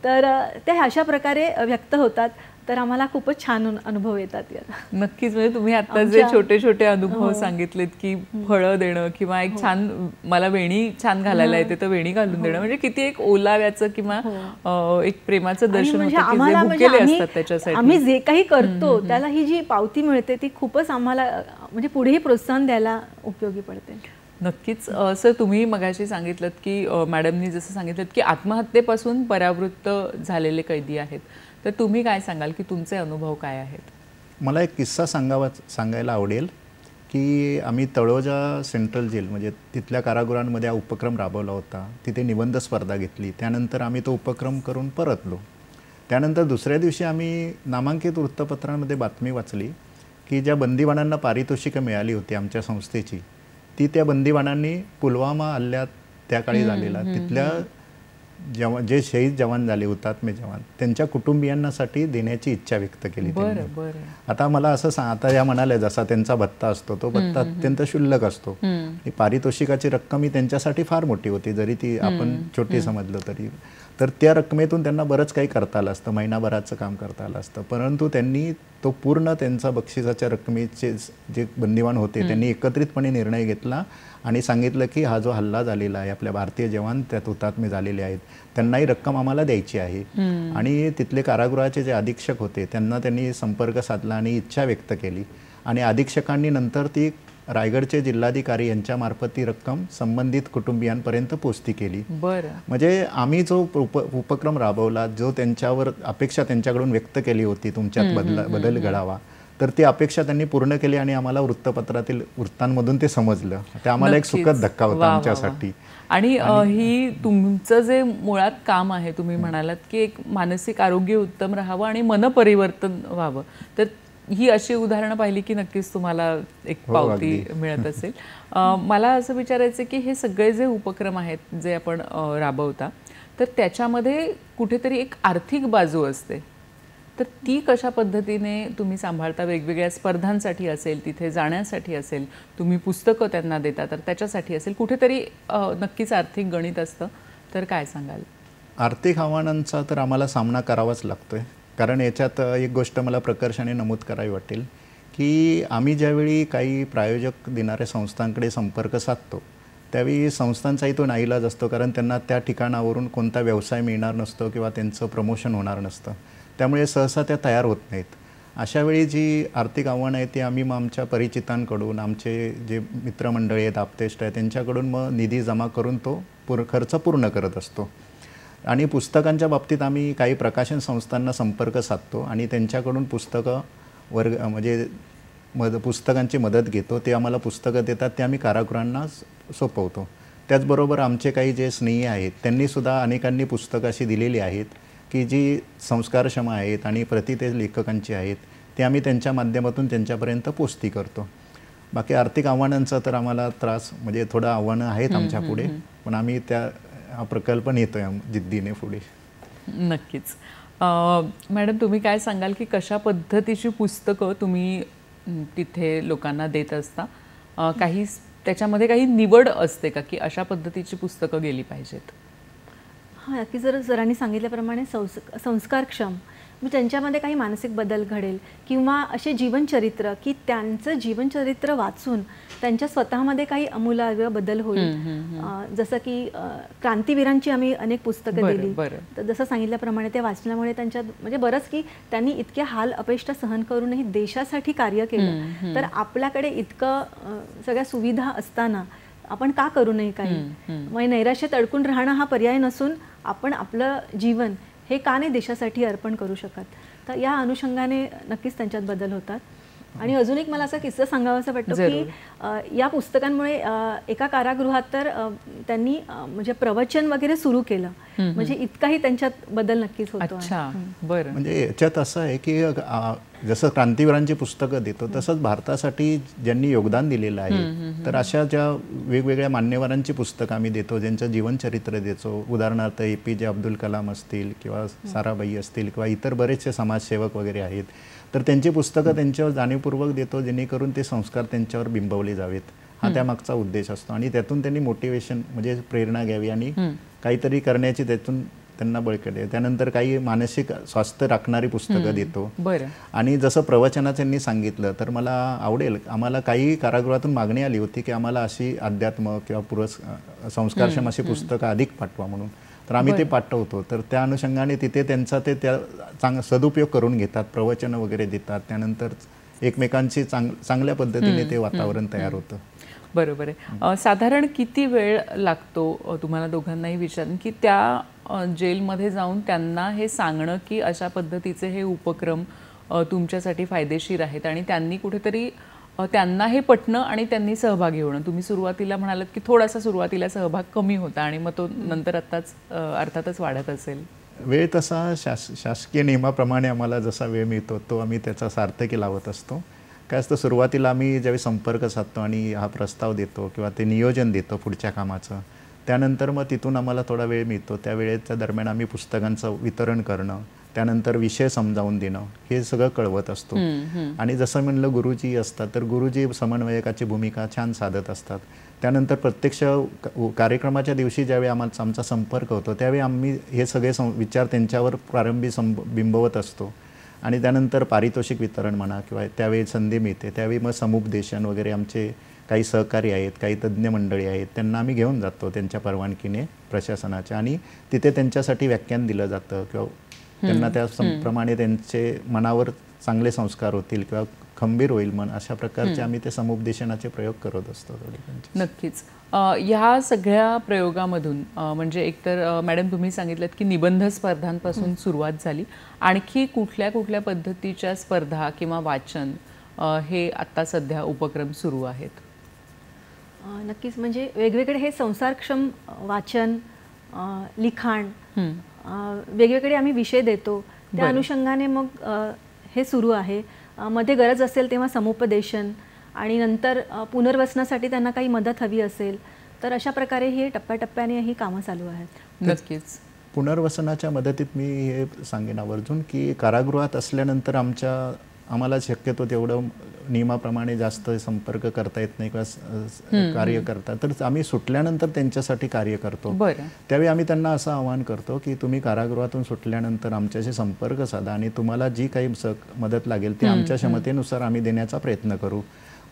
तर ते अशा प्रकारे व्यक्त होतात. तर आम्हाला खूपच छान अनुभव येतात यात. नक्कीच, म्हणजे तुम्ही आता जे छोटे छोटे अनुभव सांगितलेत की फळं देणं किंवा एक छान मला वेणी छान घालायला येते तर वेणी घालून देणं, म्हणजे किती एक ओलाव्याचं किंवा एक प्रेमाचं दर्शन होतं की जे भुकेले असतात त्याच्यासाठी. आम्ही जे काही करतो त्याला ही जी पावती मिळते ती खूपच आम्हाला म्हणजे पुढेही प्रोत्साहन द्यायला उपयोगी पडते. नक्कीच. असं तुम्ही मगाशी सांगितलं की मॅडमनी जसं सांगितलं की आत्महत्येपासून परावृत्त झालेले कैदी आहेत, तर तुम्ही काय सांगाल की तुमचे अनुभव काय आहेत? मला एक किस्सा सांगायला आवडेल की आम्ही तळोजा सेंट्रल जेल म्हणजे तिथल्या कारागृहांमध्ये हा उपक्रम राबवला होता. तिथे निबंध स्पर्धा घेतली, त्यानंतर आम्ही तो उपक्रम करून परतलो. त्यानंतर दुसऱ्या दिवशी आम्ही नामांकित वृत्तपत्रांमध्ये बातमी वाचली की ज्या बंदिवानांना पारितोषिकं मिळाली होती आमच्या संस्थेची, ती त्या बंदिवानांनी पुलवामा हल्ल्यात त्या काळी झालेला तिथल्या जे शहीद जवान झाले, हुतात्मे जवान, त्यांच्या कुटुंबियांसाठी देण्याची इच्छा व्यक्त केली. आता मला असं आता या म्हणाल्या जसा त्यांचा भत्ता असतो तो भत्ता अत्यंत क्षुल्लक असतो, पारितोषिकाची रक्कम ही त्यांच्यासाठी फार मोठी होती, जरी ती आपण छोटी समजलं तरी. तर त्या रकमेतून त्यांना बरंच काही करता आलं असतं, महिनाभराचं काम करता आलं असतं. परंतु त्यांनी तो पूर्ण त्यांचा बक्षिसाच्या रकमेचे जे बंदिवान होते त्यांनी एकत्रितपणे निर्णय घेतला आणि सांगितलं की हा जो हल्ला झालेला आहे, आपल्या भारतीय जवान त्यात हुतात्मे झालेले आहेत, त्यांनाही रक्कम आम्हाला द्यायची आहे. आणि तिथले कारागृहाचे जे अधीक्षक होते त्यांना त्यांनी संपर्क साधला आणि इच्छा व्यक्त केली आणि अधीक्षकांनी नंतर ती रायगडचे जिल्हाधिकारी यांच्यामार्फत ती रक्कम संबंधित कुटुंबियांपर्यंत पोचती केली. म्हणजे आम्ही जो उपक्रम राबवला, जो त्यांच्यावर अपेक्षा त्यांच्याकडून व्यक्त केली होती तुमच्यात बदल घडावा, तर ती अपेक्षा त्यांनी पूर्ण केली आणि आम्हाला वृत्तपत्रातील वृत्तांमधून ते समजलं. ते आम्हाला एक सुखद धक्का होता आमच्यासाठी. आणि ही तुमचं जे मुळात काम आहे, तुम्ही म्हणालात की एक मानसिक आरोग्य उत्तम राहावं आणि मनपरिवर्तन व्हावं, तर ही अशी उदाहरणं पाहिली की नक्कीच तुम्हाला एक पावती मिळत असेल. मला असं विचारायचं की हे सगळे जे उपक्रम आहेत जे आपण राबवता, तर त्याच्यामध्ये कुठेतरी एक आर्थिक बाजू असते, तर ती कशा पद्धतीने तुम्ही सांभाळता? वेगवेगळ्या स्पर्धांसाठी असेल, तिथे जाण्यासाठी असेल, तुम्ही पुस्तकं त्यांना देता तर त्याच्यासाठी असेल, कुठेतरी नक्कीच आर्थिक गणित असतं, तर काय सांगाल? आर्थिक आव्हानांचा तर आम्हाला सामना करावाच लागतोय. कारण याच्यात एक गोष्ट मला प्रकर्षाने नमूद करावी वाटेल की आम्ही ज्यावेळी काही प्रायोजक देणाऱ्या संस्थांकडे संपर्क साधतो त्यावेळी संस्थांचाही तो नाईलाज असतो, कारण त्यांना त्या ठिकाणावरून कोणता व्यवसाय मिळणार नसतो किंवा त्यांचं प्रमोशन होणार नसतं, त्यामुळे सहसा त्या तयार होत नाहीत. अशावेळी जी आर्थिक आव्हानं आहेत ती आम्ही मग आमच्या परिचितांकडून, आमचे जे मित्रमंडळी आहेत, आप्तेष्ट आहेत, त्यांच्याकडून मग निधी जमा करून तो खर्च पूर्ण करत असतो. आणि पुस्तकांच्या बाबतीत आम्ही काही प्रकाशन संस्थांना संपर्क साधतो आणि त्यांच्याकडून पुस्तकं म्हणजे पुस्तकांची मदत घेतो. ते आम्हाला पुस्तकं देतात, ते आम्ही कारागृहांना सोपवतो. त्याचबरोबर आमचे काही जे स्नेही आहेत त्यांनीसुद्धा अनेकांनी पुस्तकं अशी दिलेली आहेत की जी संस्कारक्षम आहेत आणि प्रतिते लेखकांची आहेत, ते आम्ही त्यांच्या माध्यमातून त्यांच्यापर्यंत पोचती करतो. बाकी आर्थिक आव्हानांचा तर आम्हाला त्रास म्हणजे थोडं आव्हानं आहेत आमच्या पुढे, पण आम्ही हा प्रकल्प नेतोय जिद्दीने पुढे. नक्कीच. मॅडम, तुम्ही काय सांगाल की कशा पद्धतीची पुस्तकं तुम्ही तिथे लोकांना देत असता? काही त्याच्यामध्ये काही निवड असते का की अशा पद्धतीची पुस्तकं गेली पाहिजेत? हां, नक्की. जर सरांनी सांगितल्याप्रमाणे संस्कारक्षम त्यांच्यामध्ये काही मानसिक बदल घडेल किंवा असे जीवनचरित्र की त्यांचं जीवनचरित्र वाचून त्यांच्या स्वतःमध्ये काही अमूलाग्र बदल होईल. जसं की क्रांतीवीरांची आम्ही अनेक पुस्तकं दिली, तर जसं सांगितल्याप्रमाणे ते वाचल्यामुळे त्यांच्यात म्हणजे बरंच की त्यांनी इतके हाल अपेष्ट सहन करूनही देशासाठी कार्य केलं. तर आपल्याकडे इतकं सगळ्या सुविधा असताना आपण का करू नये काही? म्हणजे नैराश्यात अडकून राहणं हा पर्याय नसून आपण आपलं जीवन हे का नाही देशासाठी अर्पण करू शकत? तर या अनुषंगाने नक्कीच त्यांच्यात बदल होतात. आणि अजून एक मला असा किस्सा सांगावासा वाटतो की या पुस्तकांमुळे एका कारागृहात तर त्यांनी म्हणजे प्रवचन वगैरे सुरू केलं, म्हणजे इतकाही त्यांच्यात बदल नक्कीच होतो. म्हणजे याच्यात असं आहे की जसं क्रांतीवीरांची पुस्तकं देतो तसंच भारतासाठी ज्यांनी योगदान दिलेलं आहे तर अशा ज्या वेगवेगळ्या मान्यवरांची पुस्तकं आम्ही देतो, ज्यांचं जीवनचरित्र देतो. उदाहरणार्थ APJ अब्दुल कलाम असतील किंवा साराबाई असतील किंवा इतर बरेचसे समाजसेवक वगैरे आहेत, तर त्यांची पुस्तकं त्यांच्यावर जाणीवपूर्वक देतो जेणेकरून ते संस्कार त्यांच्यावर बिंबवले जावेत. हा त्यामागचा उद्देश असतो आणि त्यातून त्यांनी मोटिवेशन म्हणजे प्रेरणा घ्यावी आणि काहीतरी करण्याची त्यातून त्यांना बळकटी. त्यानंतर काही मानसिक स्वास्थ्य राखणारी पुस्तकं देतो. आणि जसं प्रवचनाचं त्यांनी सांगितलं तर मला आवडेल, आम्हाला काही कारागृहातून मागणी आली होती की आम्हाला अशी अध्यात्म किंवा संस्कारक्षम अशी पुस्तकं अधिक पाठवा म्हणून, तर आम्ही ते पाठवतो. तर त्या अनुषंगाने तिथे त्यांचा ते त्या सदुपयोग करून घेतात, प्रवचनं वगैरे देतात. त्यानंतर एकमेकांची चांगल्या पद्धतीने ते वातावरण तयार होतं. बरोबर आहे. साधारण किती वेळ लागतो तुम्हाला दोघांनाही विचारून की त्या जेलमध्ये जाऊन त्यांना हे सांगणं की अशा पद्धतीचे हे उपक्रम तुमच्यासाठी फायदेशीर आहेत आणि त्यांनी कुठेतरी त्यांना हे पटणं आणि त्यांनी सहभाग घेणं? तुम्ही सुरुवातीला म्हणालात की थोडासा सुरुवातीला सहभाग कमी होता आणि मग तो नंतर अर्थातच वाढत असेल. वेळ तसा शासकीय नियमाप्रमाणे आम्हाला जसा वेळ मिळतो तो आम्ही त्याचा सार्थकी लावत असतो. काय असतं, सुरुवातीला आम्ही ज्यावेळी संपर्क साधतो आणि हा प्रस्ताव देतो किंवा ते नियोजन देतो पुढच्या कामाचं, त्यानंतर मग तिथून आम्हाला थोडा वेळ मिळतो. त्या वेळेच्या दरम्यान आम्ही पुस्तकांचं वितरण करणं, त्यानंतर विषय समजावून देणं, हे सगळं कळवत असतो. आणि जसं म्हणलं गुरुजी असतात तर गुरुजी समन्वयकाची भूमिका छान साधत असतात. त्यानंतर प्रत्यक्ष कार्यक्रमाच्या दिवशी ज्यावेळी आमचा संपर्क होतो त्यावेळी आम्ही हे सगळे विचार त्यांच्यावर प्रारंभी बिंबवत असतो. आणि त्यानंतर पारितोषिक वितरण म्हणा किंवा त्यावेळी संधी मिळते त्यावेळी मग समुपदेशन वगैरे आमचे काही सहकारी आहेत, काही तज्ज्ञ मंडळी आहेत, त्यांना आम्ही घेऊन जातो त्यांच्या परवानगीने प्रशासनाच्या, आणि तिथे त्यांच्यासाठी व्याख्यान दिलं जातं किंवा त्यांना त्याप्रमाणे त्यांचे मनावर चांगले संस्कार होतील किंवा खंबीर होईल मन, अशा प्रकारचे आम्ही ते समुपदेशनाचे प्रयोग करत असतो. नक्कीच. ह्या सगळ्या प्रयोगामधून म्हणजे एकतर मॅडम तुम्ही सांगितलं की निबंध स्पर्धांपासून सुरुवात झाली, आणखी कुठल्या कुठल्या पद्धतीच्या स्पर्धा किंवा वाचन हे आता सध्या उपक्रम सुरू आहेत? नक्कीच, म्हणजे वेगवेगळे हे संसारक्षम वाचन, लिखाण, वेगवेगळे आम्ही विषय देतो. त्या अनुषंगाने मग हे सुरू आहे. मध्ये गरज असेल तेव्हा समुपदेशन आणि नंतर पुनर्वसनासाठी त्यांना काही मदत हवी असेल तर अशा प्रकारे हे टप्प्याटप्प्याने ही कामं चालू आहेत. नक्कीच. पुनर्वसनाच्या मदतीत मी हे सांगेन आवर्जून की कारागृहात असल्यानंतर आम्हाला शक्यतो तेवढं नियमाप्रमाणे जास्त संपर्क करता येत नाही किंवा कार्य करता, तर आम्ही सुटल्यानंतर त्यांच्यासाठी कार्य करतो. त्यावेळी आम्ही त्यांना असं आवाहन करतो की तुम्ही कारागृहातून सुटल्यानंतर आमच्याशी संपर्क साधा आणि तुम्हाला जी काही मदत लागेल ती आमच्या क्षमतेनुसार आम्ही देण्याचा प्रयत्न करू.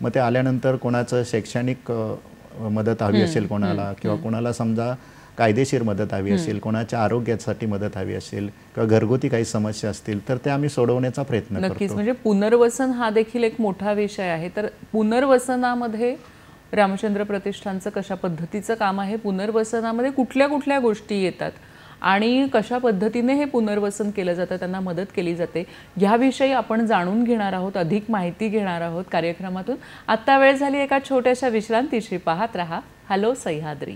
मग ते आल्यानंतर कोणाचं शैक्षणिक मदत हवी असेल कोणाला, किंवा कोणाला समजा कायदेशीर मदत हवी असेल, कोणाच्या आरोग्यासाठी मदत हवी असेल किंवा घरगुती काही समस्या असतील तर ते आम्ही सोडवण्याचा प्रयत्न करतो. नक्कीच. म्हणजे पुनर्वसन हा देखील एक मोठा विषय आहे. तर पुनर्वसनामध्ये रामचंद्र प्रतिष्ठानचं कशा पद्धतीचं काम आहे, पुनर्वसनामध्ये कुठल्या कुठल्या गोष्टी येतात आणि कशा पद्धतीने हे पुनर्वसन केलं जातं, त्यांना मदत केली जाते, ह्याविषयी आपण जाणून घेणार आहोत, अधिक माहिती घेणार आहोत कार्यक्रमातून. आत्ता वेळ झाली एका छोट्याशा विश्रांतीची. पाहत रहा हॅलो सह्याद्री.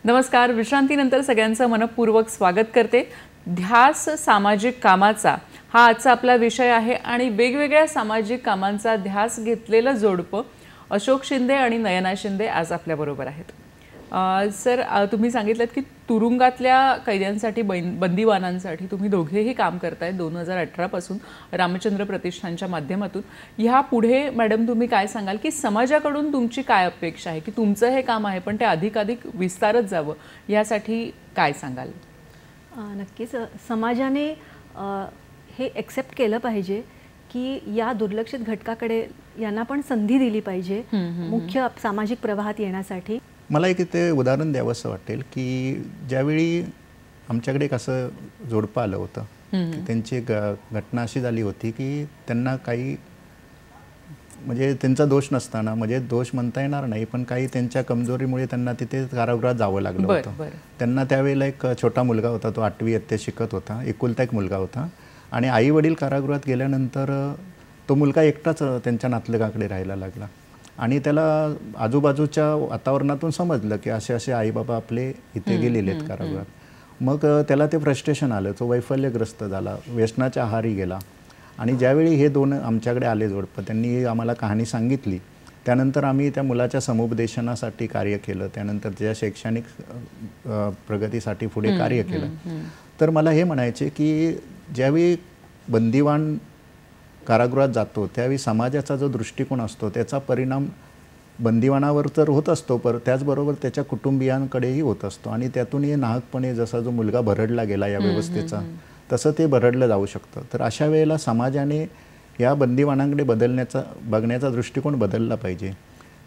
नमस्कार. विश्रांतीनंतर सगळ्यांचं मनपूर्वक स्वागत करते. ध्यास सामाजिक कामाचा हा आजचा आपला विषय आहे आणि वेगवेगळ्या सामाजिक कामांचा ध्यास घेतलेलं जोडपं अशोक शिंदे आणि नयना शिंदे आज आपल्याबरोबर आहेत. सर, तुम्ही सांगितलं की तुरुंगातल्या कैद्यांसाठी बंदिवानांसाठी तुम्ही दोघेही काम करताय 2018 पासून रामचंद्र प्रतिष्ठानच्या माध्यमातून. ह्या पुढे मॅडम तुम्ही काय सांगाल की समाजाकडून तुमची काय अपेक्षा आहे की तुमचं हे काम आहे पण ते अधिकाधिक विस्तारत जावं, यासाठी काय सांगाल? नक्कीच समाजाने हे एक्सेप्ट केलं पाहिजे की या दुर्लक्षित घटकाकडे यांना पण संधी दिली पाहिजे मुख्य सामाजिक प्रवाहात येण्यासाठी. मला एक इथे उदाहरण द्यावं असं वाटेल की ज्यावेळी आमच्याकडे एक असं जोडपं आलं होतं की त्यांची घटना अशी झाली होती की त्यांना काही म्हणजे त्यांचा दोष नसताना, म्हणजे दोष म्हणता येणार नाही पण काही त्यांच्या कमजोरीमुळे त्यांना तिथे कारागृहात जावं लागलं होतं. त्यांना त्यावेळेला एक छोटा मुलगा होता, तो 8वी इयत्तेत शिकत होता, एकुलता एक मुलगा होता आणि आई वडील कारागृहात गेल्यानंतर तो मुलगा एकटाच त्यांच्या नातलगाकडे राहायला लागला आणि त्याला आजूबाजूच्या वातावरणातून समजलं की असे असे आई बाबा आपले इथे गेलेले आहेत कारागृहात. मग त्याला ते फ्रस्ट्रेशन आलं, तो वैफल्यग्रस्त झाला, व्यसनाच्या आहारी गेला आणि ज्यावेळी हे दोन आमच्याकडे आले जोडपं, त्यांनी आम्हाला कहाणी सांगितली. त्यानंतर आम्ही त्या मुलाच्या समुपदेशनासाठी कार्य केलं, त्यानंतर त्याच्या शैक्षणिक प्रगतीसाठी पुढे कार्य केलं. तर मला हे म्हणायचे की ज्यावेळी बंदिवान कारागृहात जातो त्यावेळी समाजाचा जो दृष्टिकोन असतो त्याचा परिणाम बंदिवानावर तर होत असतो, पण त्याचबरोबर त्याच्या कुटुंबियांकडेही होत असतो आणि त्यातूनही नाहकपणे जसा जो मुलगा भरडला गेला या व्यवस्थेचा तसं ते भरडलं जाऊ शकतं. तर अशा वेळेला समाजाने या बंदिवानांकडे बघण्याचा दृष्टिकोन बदलला पाहिजे.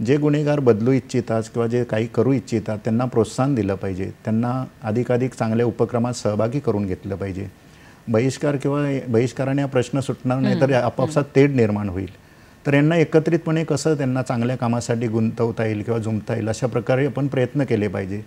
जे गुन्हेगार बदलू इच्छितात किंवा जे काही करू इच्छितात त्यांना प्रोत्साहन दिलं पाहिजे, त्यांना अधिकाधिक चांगल्या उपक्रमात सहभागी करून घेतलं पाहिजे. बहिष्कार किंवा बहिष्काराने हा प्रश्न सुटणार नाही तर आपापसात तेढ निर्माण होईल. तर यांना एकत्रितपणे कसं त्यांना चांगल्या कामासाठी गुंतवता येईल किंवा जुंपता येईल अशा प्रकारे आपण प्रयत्न केले पाहिजे.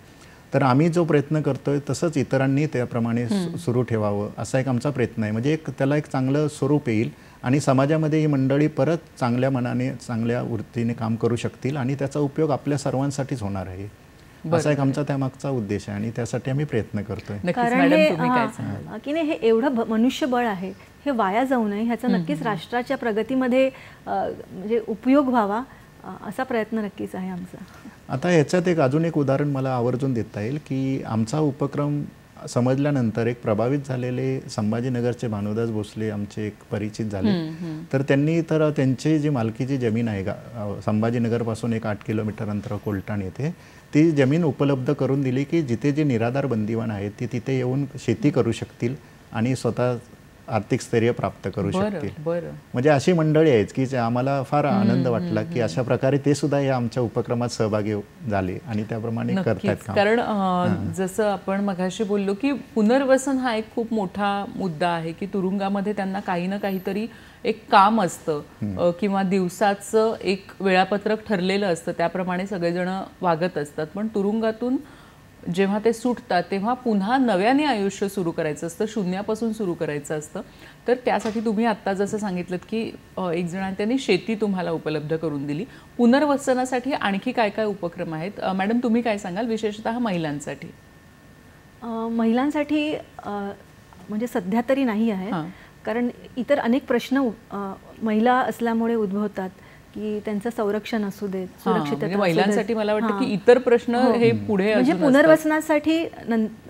तर आम्ही जो प्रयत्न करतोय तसंच इतरांनी त्याप्रमाणे सुरू ठेवावं असा एक आमचा प्रयत्न आहे. म्हणजे त्याला एक चांगलं स्वरूप येईल आणि समाजामध्ये ही मंडळी परत चांगल्या मनाने चांगल्या वृत्तीने काम करू शकतील आणि त्याचा उपयोग आपल्या सर्वांसाठीच होणार आहे. असा एक आमचा त्यामागचा उद्देश आहे आणि त्यासाठी आम्ही प्रयत्न करतोय. कारण की नाही हे एवढं मनुष्यबळ आहे हे वाया जाऊ नये ह्याचा नक्कीच राष्ट्राच्या प्रगतीमध्ये म्हणजे उपयोग व्हावा असा प्रयत्न नक्कीच आहे आमचा. आता ह्याच्यात अजून एक उदाहरण मला आवर्जून देता येईल की आमचा उपक्रम समजल्यानंतर एक प्रभावित झालेले संभाजीनगरचे भानुदास भोसले आमचे एक परिचित झाले. तर त्यांनी तर त्यांची जी मालकीची जमीन आहे संभाजीनगरपासून एक 8 किलोमीटर अंतर कोलटाण येथे ती जमीन उपलब्ध करून दिली की जिथे जे निराधार बंदिवान आहेत ते तिथे येऊन शेती करू शकतील आणि स्वतः आर्थिक स्थैर्य प्राप्त करू शकतील. म्हणजे अशी मंडळी आहेत की आम्हाला फार आनंद वाटला की अशा प्रकारे ते सुद्धा या आमच्या उपक्रमात सहभागी झाले आणि त्याप्रमाणे करतात काम. कारण जसं आपण मगाशी बोललो की पुनर्वसन हा एक खूप मोठा मुद्दा आहे की तुरुंगामध्ये त्यांना काही ना काहीतरी एक काम असतं किंवा दिवसाचं एक वेळापत्रक ठरलेलं असतं त्याप्रमाणे सगळेजण वागत असतात. पण तुरुंगातून जेव्हा ते सुटतात तेव्हा पुन्हा नव्याने आयुष्य सुरू करायचं असतं, शून्यापासून सुरू करायचं असतं. तर त्यासाठी तुम्ही आत्ता जसं सांगितलं की एक जण त्यांनी शेती तुम्हाला उपलब्ध करून दिली. पुनर्वसनासाठी आणखी काय काय उपक्रम आहेत मॅडम, तुम्ही काय सांगाल विशेषतः महिलांसाठी? महिलांसाठी म्हणजे सध्या तरी नाही आहे कारण इतर अनेक प्रश्न महिला असल्यामुळे उद्भवतात की त्यांचं संरक्षण असू देत, सुरक्षितता. महिलांसाठी मला वाटतं की इतर प्रश्न हे पुढे म्हणजे पुनर्वसनासाठी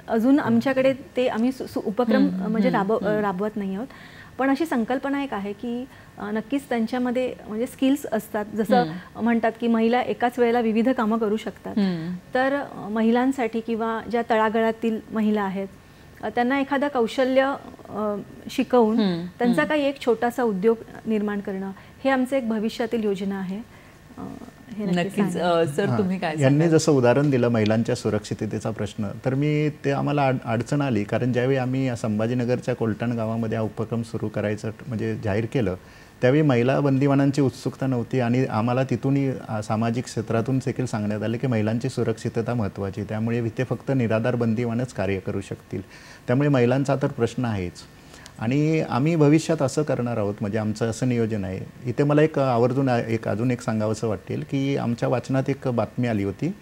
अजून आमच्याकडे ते आम्ही उपक्रम म्हणजे राबवत नाही आहोत. पण अशी संकल्पना एक आहे की नक्कीच त्यांच्यामध्ये म्हणजे स्किल्स असतात, जसं म्हणतात की महिला एकाच वेळेला विविध कामं करू शकतात. तर महिलांसाठी किंवा ज्या तळागाळातील महिला आहेत त्यांना एखादा कौशल्य शिकवून त्यांचा काही एक छोटासा उद्योग निर्माण करणं हे आमचं एक भविष्यातील योजना आहे. नक्कीच सर तुम्ही काय यांनी जसं उदाहरण दिलं महिलांच्या सुरक्षिततेचा प्रश्न, तर मी ते आम्हाला अडचण आली कारण ज्यावेळी आम्ही संभाजीनगरच्या कोलटाण गावामध्ये हा उपक्रम सुरू करायचं म्हणजे जाहीर केलं त्यावेळी महिला बंदिवानांची उत्सुकता नव्हती आणि आम्हाला तिथूनही सामाजिक क्षेत्रातून देखील सांगण्यात आले की महिलांची सुरक्षितता महत्त्वाची, त्यामुळे इथे फक्त निराधार बंदिवानच कार्य करू शकतील. त्यामुळे महिलांचा तर प्रश्न आहेच आणि आम्ही भविष्यात असं करणार आहोत. म्हणजे आमचं असं नियोजन आहे. इथे मला आवर्जून अजून एक सांगावंसं वाटेल की आमच्या वाचनात एक बातमी आली होती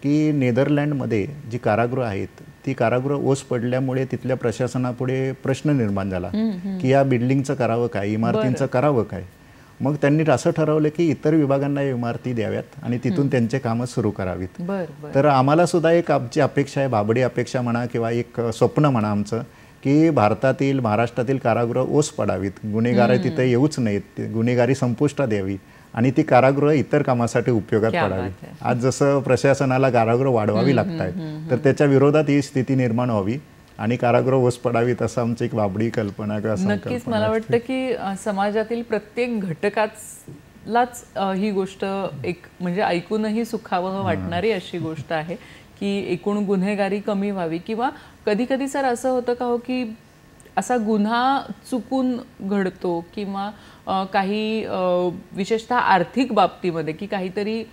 की नेदरलँडमध्ये जी कारागृह आहेत ती कारागृह ओस पडल्यामुळे तिथल्या प्रशासनापुढे प्रश्न निर्माण झाला की या बिल्डिंगचं करावं काय, इमारतींचं करावं काय. मग त्यांनी असं ठरवलं की इतर विभागांना इमारती द्याव्यात आणि तिथून त्यांचे कामं सुरू करावीत. तर आम्हाला सुद्धा एक आमची अपेक्षा आहे, भाबडी अपेक्षा म्हणा किंवा एक स्वप्न म्हणा आमचं, की भारतातील महाराष्ट्रातील कारागृह ओस पडावीत, गुन्हेगार तिथे येऊच नाहीत, गुन्हेगारी संपुष्टात यावी आणि ती कारागृह इतर कामासाठी उपयोगात पडावी. आज जसं प्रशासनाला कारागृह वाढवावी लागत आहेत, तर त्याच्या विरोधात ही स्थिती निर्माण व्हावी आणि कारागृह ओस पडावीत असं आमची एक बाबडी कल्पना. नक्कीच मला वाटतं की समाजातील प्रत्येक घटकालाच ही गोष्ट एक म्हणजे ऐकूनही सुखावह वाटणारी अशी गोष्ट आहे की एकूण गुन्हेगारी कमी व्हावी. किंवा कधी कधी सर असं होतं का हो की असा गुन्हा चुकून घडतो किंवा काही विशेषतः आर्थिक बाबतीमध्ये की काहीतरी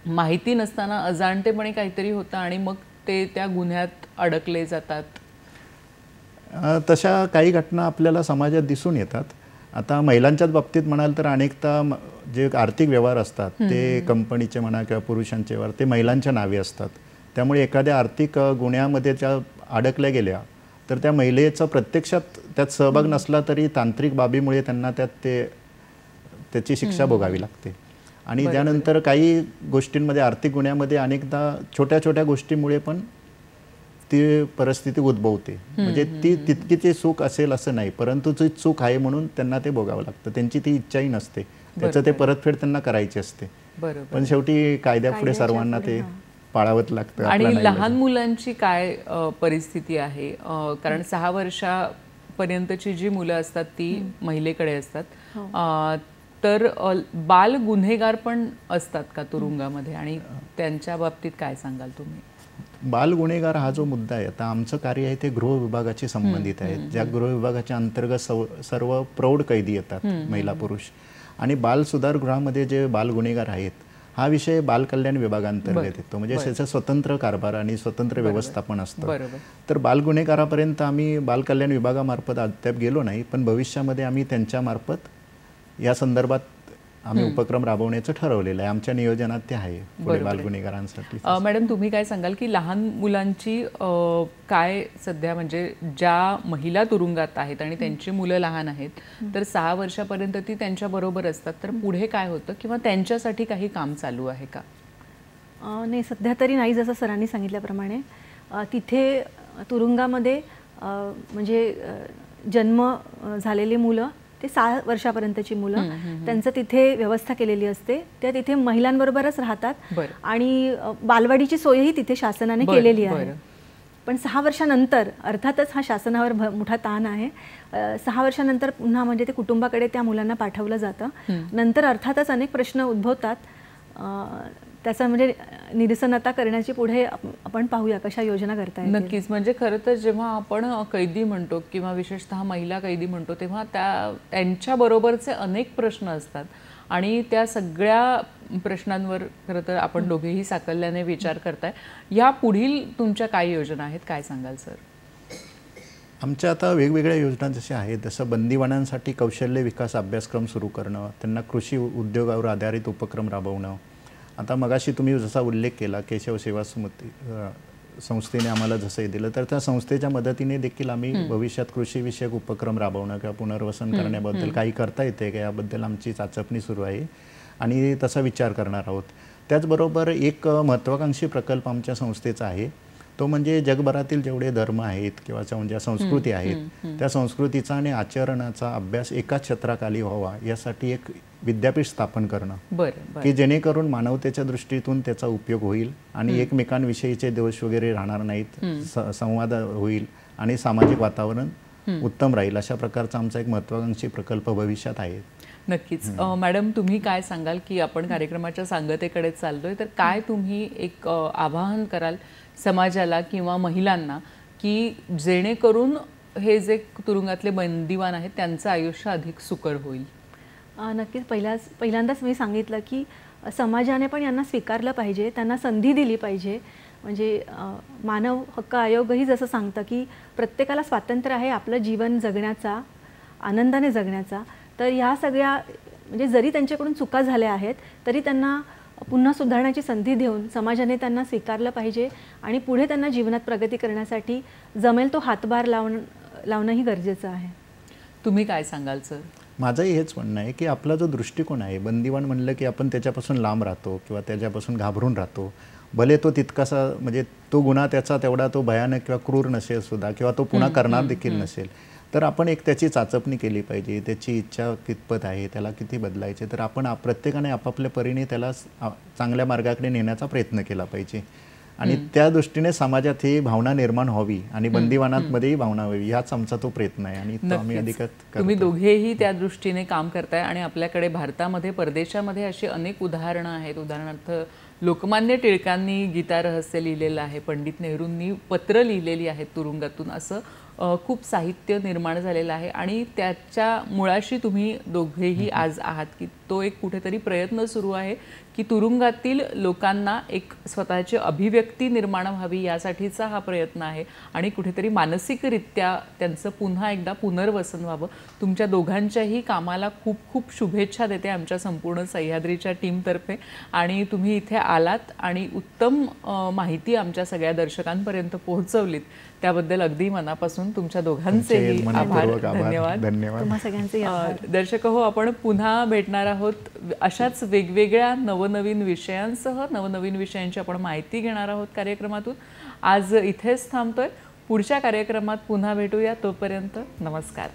माहिती नसताना अजाणतेपणे काहीतरी होतं आणि मग ते त्या गुन्ह्यात अडकले जातात. तशा काही घटना आपल्याला समाजात दिसून येतात. आता महिलांच्याच बाबतीत म्हणाल तर अनेकदा जे आर्थिक व्यवहार असतात ते कंपनीचे म्हणा किंवा पुरुषांचे व्यवहार ते महिलांच्या नावे असतात. त्यामुळे एखाद्या आर्थिक गुन्ह्यामध्ये ज्या अडकल्या गेल्या तर त्या महिलेचा प्रत्यक्षात त्यात सहभाग नसला तरी तांत्रिक बाबीमुळे त्यांना त्याची शिक्षा भोगावी लागते. आणि त्यानंतर काही गोष्टींमध्ये आर्थिक गुन्ह्यामध्ये अनेकदा छोट्या छोट्या गोष्टीमुळे पण ती परिस्थिती उद्भवते. म्हणजे ती तितकीची चूक असेल असं नाही, परंतु ती चूक आहे म्हणून त्यांना ते भोगावं लागतं. त्यांची ती इच्छाही नसते, त्याचं ते परतफेड त्यांना करायची असते. पण शेवटी कायद्यापुढे सर्वांना ते पाळावंच लागतं. आणि लहान मुलांची काय परिस्थिती आहे? कारण 6 वर्षापर्यंतची जी मुलं असतात ती महिलेकडे असतात. तर बाल गुन्हेगार पण असतात का तुरुंगामध्ये आणि त्यांच्या बाबतीत काय सांगाल तुम्ही? बाल गुन्हेगार हा जो मुद्दा आहे, आता आमचं कार्य आहे ते गृह विभागाशी संबंधित आहे. ज्या गृह विभागाच्या अंतर्गत सर्व प्रौढ कैदी येतात, महिला पुरुष. आणि बाल सुधारगृहामध्ये जे बाल गुन्हेगार आहेत हा विषय बाल कल्याण विभागांतर्गत येतो. म्हणजे त्याचं स्वतंत्र कारभार आणि स्वतंत्र व्यवस्थापन असतं. तर बाल गुन्हेगारापर्यंत आम्ही बाल कल्याण विभागामार्फत अद्याप गेलो नाही, पण भविष्यामध्ये आम्ही त्यांच्यामार्फत या संदर्भात आम्ही उपक्रम राबवण्याचं ठरवलेलं आहे. आमच्या नियोजनात ते आहे पुढे बाल गुन्हेगारांसाठी. मॅडम तुम्ही काय सांगाल की लहान मुलांची काय सध्या म्हणजे ज्या महिला तुरुंगात आहेत आणि त्यांची मुलं लहान आहेत तर 6 वर्षापर्यंत ती त्यांच्या बरोबर असतात, तर पुढे काय होतं किंवा त्यांच्यासाठी काही काम चालू आहे का? नाही, सध्या तरी नाही. जसं सरांनी सांगितल्याप्रमाणे तिथे तुरुंगामध्ये म्हणजे जन्म झालेली मुलं ते 6 वर्षापर्यंतची मुलं त्यांचं तिथे व्यवस्था केलेली असते. त्या तिथे महिलांबरोबरच राहतात आणि बालवाडीची सोयही तिथे शासनाने केलेली आहे. पण 6 वर्षानंतर अर्थातच हा शासनावर मोठा ताण आहे. 6 वर्षानंतर पुन्हा म्हणजे ते कुटुंबाकडे त्या मुलांना पाठवलं जातं. नंतर अर्थातच अनेक प्रश्न उद्भवतात. त्याचा म्हणजे निरसनता करण्याची पुढे आपण पाहूया कशा योजना करता येतील. नक्कीच. म्हणजे खरं तर जेव्हा आपण कैदी म्हणतो किंवा विशेषतः महिला कैदी म्हणतो तेव्हा त्यांच्याबरोबरचे अनेक प्रश्न असतात आणि त्या सगळ्या प्रश्नांवर खरं तर आपण दोघेही साकल्याने विचार करताय. या पुढील तुमच्या काय योजना आहेत, काय सांगाल सर? आमच्या आता वेगवेगळ्या योजना जशा आहेत, जसं बंदीवानांसाठी कौशल्य विकास अभ्यासक्रम सुरू करणं, त्यांना कृषी उद्योगावर आधारित उपक्रम राबवणं. आता मगाशी तुम्ही जसा उल्लेख केला केशव सेवा समिती संस्थेने आम्हाला जसं दिलं, तर त्या संस्थेच्या मदतीने देखील आम्ही भविष्यात कृषीविषयक उपक्रम राबवणं किंवा पुनर्वसन करण्याबद्दल काही करता येते का याबद्दल आमची चाचपणी सुरू आहे आणि तसा विचार करणार आहोत. त्याचबरोबर एक महत्त्वाकांक्षी प्रकल्प आमच्या संस्थेचा आहे, तो म्हणजे जगभरातील जेवढे धर्म आहेत किंवा ज्या संस्कृती आहेत त्या संस्कृतीचा आणि आचरणाचा अभ्यास एकाच क्षेत्राखाली व्हावा यासाठी एक विद्यापीठ स्थापन करणं, की जेणेकरून मानवतेच्या दृष्टीतून त्याचा उपयोग होईल आणि एकमेकांविषयीचे दोष वगैरे राहणार नाहीत, संवाद होईल आणि सामाजिक वातावरण उत्तम राहील. अशा प्रकारचा आमचा एक महत्त्वाकांक्षी प्रकल्प भविष्यात आहे. नक्कीच. मॅडम तुम्ही काय सांगाल की आपण कार्यक्रमाच्या सांगतेकडे चाललोय, तर काय तुम्ही एक आवाहन कराल समाजाला किंवा महिलांना की जेणेकरून हे जे तुरुंगातले बंदिवान आहेत त्यांचं आयुष्य अधिक सुकर होईल? नक्कीच. पहिल्यांदाच मी सांगितलं की समाजाने पण यांना स्वीकारलं पाहिजे, त्यांना संधी दिली पाहिजे. म्हणजे मानव हक्क आयोगही जसं सांगतं की प्रत्येकाला स्वातंत्र्य आहे आपलं जीवन जगण्याचा, आनंदाने जगण्याचा. तर ह्या सगळ्या म्हणजे जरी त्यांच्याकडून चुका झाल्या आहेत तरी त्यांना पुन्हा सुधारण्याची संधी देऊन समाजाने त्यांना स्वीकारलं पाहिजे आणि पुढे त्यांना जीवनात प्रगती करण्यासाठी जमेल तो हातभार लावणंही गरजेचं आहे. तुम्ही काय सांगाल सर? माझंही हेच म्हणणं आहे की आपला जो दृष्टिकोन आहे, बंदिवान म्हणलं की आपण त्याच्यापासून लांब राहतो किंवा त्याच्यापासून घाबरून राहतो. भले तो तितकासा म्हणजे तो गुन्हा त्याचा तेवढा तो भयानक किंवा क्रूर नसेल सुद्धा किंवा तो पुन्हा करणार देखील नसेल, तर आपण एक त्याची चाचपणी केली पाहिजे. त्याची इच्छा कितपत आहे, त्याला किती बदलायचे, तर आपण प्रत्येकाने आपापल्या परीने त्याला चांगल्या मार्गाकडे नेण्याचा प्रयत्न केला पाहिजे. आणि त्या दृष्टीने समाजात ही भावना निर्माण व्हावी आणि बंदिवानांमध्येही भावना व्हावी, हाच आमचा तो प्रयत्न आहे आणि तो आम्ही अधिकत तुम्ही दोघेही त्या दृष्टीने काम करताय. आणि आपल्याकडे भारतामध्ये परदेशामध्ये अशी अनेक उदाहरणं आहेत. उदाहरणार्थ लोकमान्य टिळकांनी गीता रहस्य लिहिलेलं आहे, पंडित नेहरूंनी पत्र लिहिलेली आहेत तुरुंगातून, असं खूप साहित्य निर्माण झालेलं आहे. आणि त्याच्या मुळाशी तुम्ही दोघेही आज आहात की तो एक कुठेतरी प्रयत्न सुरू आहे की तुरुंगातील लोकांना एक स्वतःची अभिव्यक्ती निर्माण व्हावी, यासाठीचा हा प्रयत्न आहे. आणि कुठेतरी मानसिकरित्या त्यांचं पुन्हा एकदा पुनर्वसन व्हावं. तुमच्या दोघांच्याही कामाला खूप खूप शुभेच्छा देते आमच्या संपूर्ण सह्याद्रीच्या टीमतर्फे. आणि तुम्ही इथे आलात आणि उत्तम माहिती आमच्या सगळ्या दर्शकांपर्यंत पोहोचवलीत, त्याबद्दल अगदी मनापासून तुमच्या दोघांचेही आभार. धन्यवाद. तुम्हा सगळ्यांचे दर्शक हो, आपण पुन्हा भेटणार आहोत अशाच वेगवेगळ्या नवनवीन विषयांसह. नवनवीन विषयांची आपण माहिती घेणार आहोत कार्यक्रमातून. आज इथेच थांबतोय. पुढच्या कार्यक्रमात पुन्हा भेटूया. तोपर्यंत नमस्कार.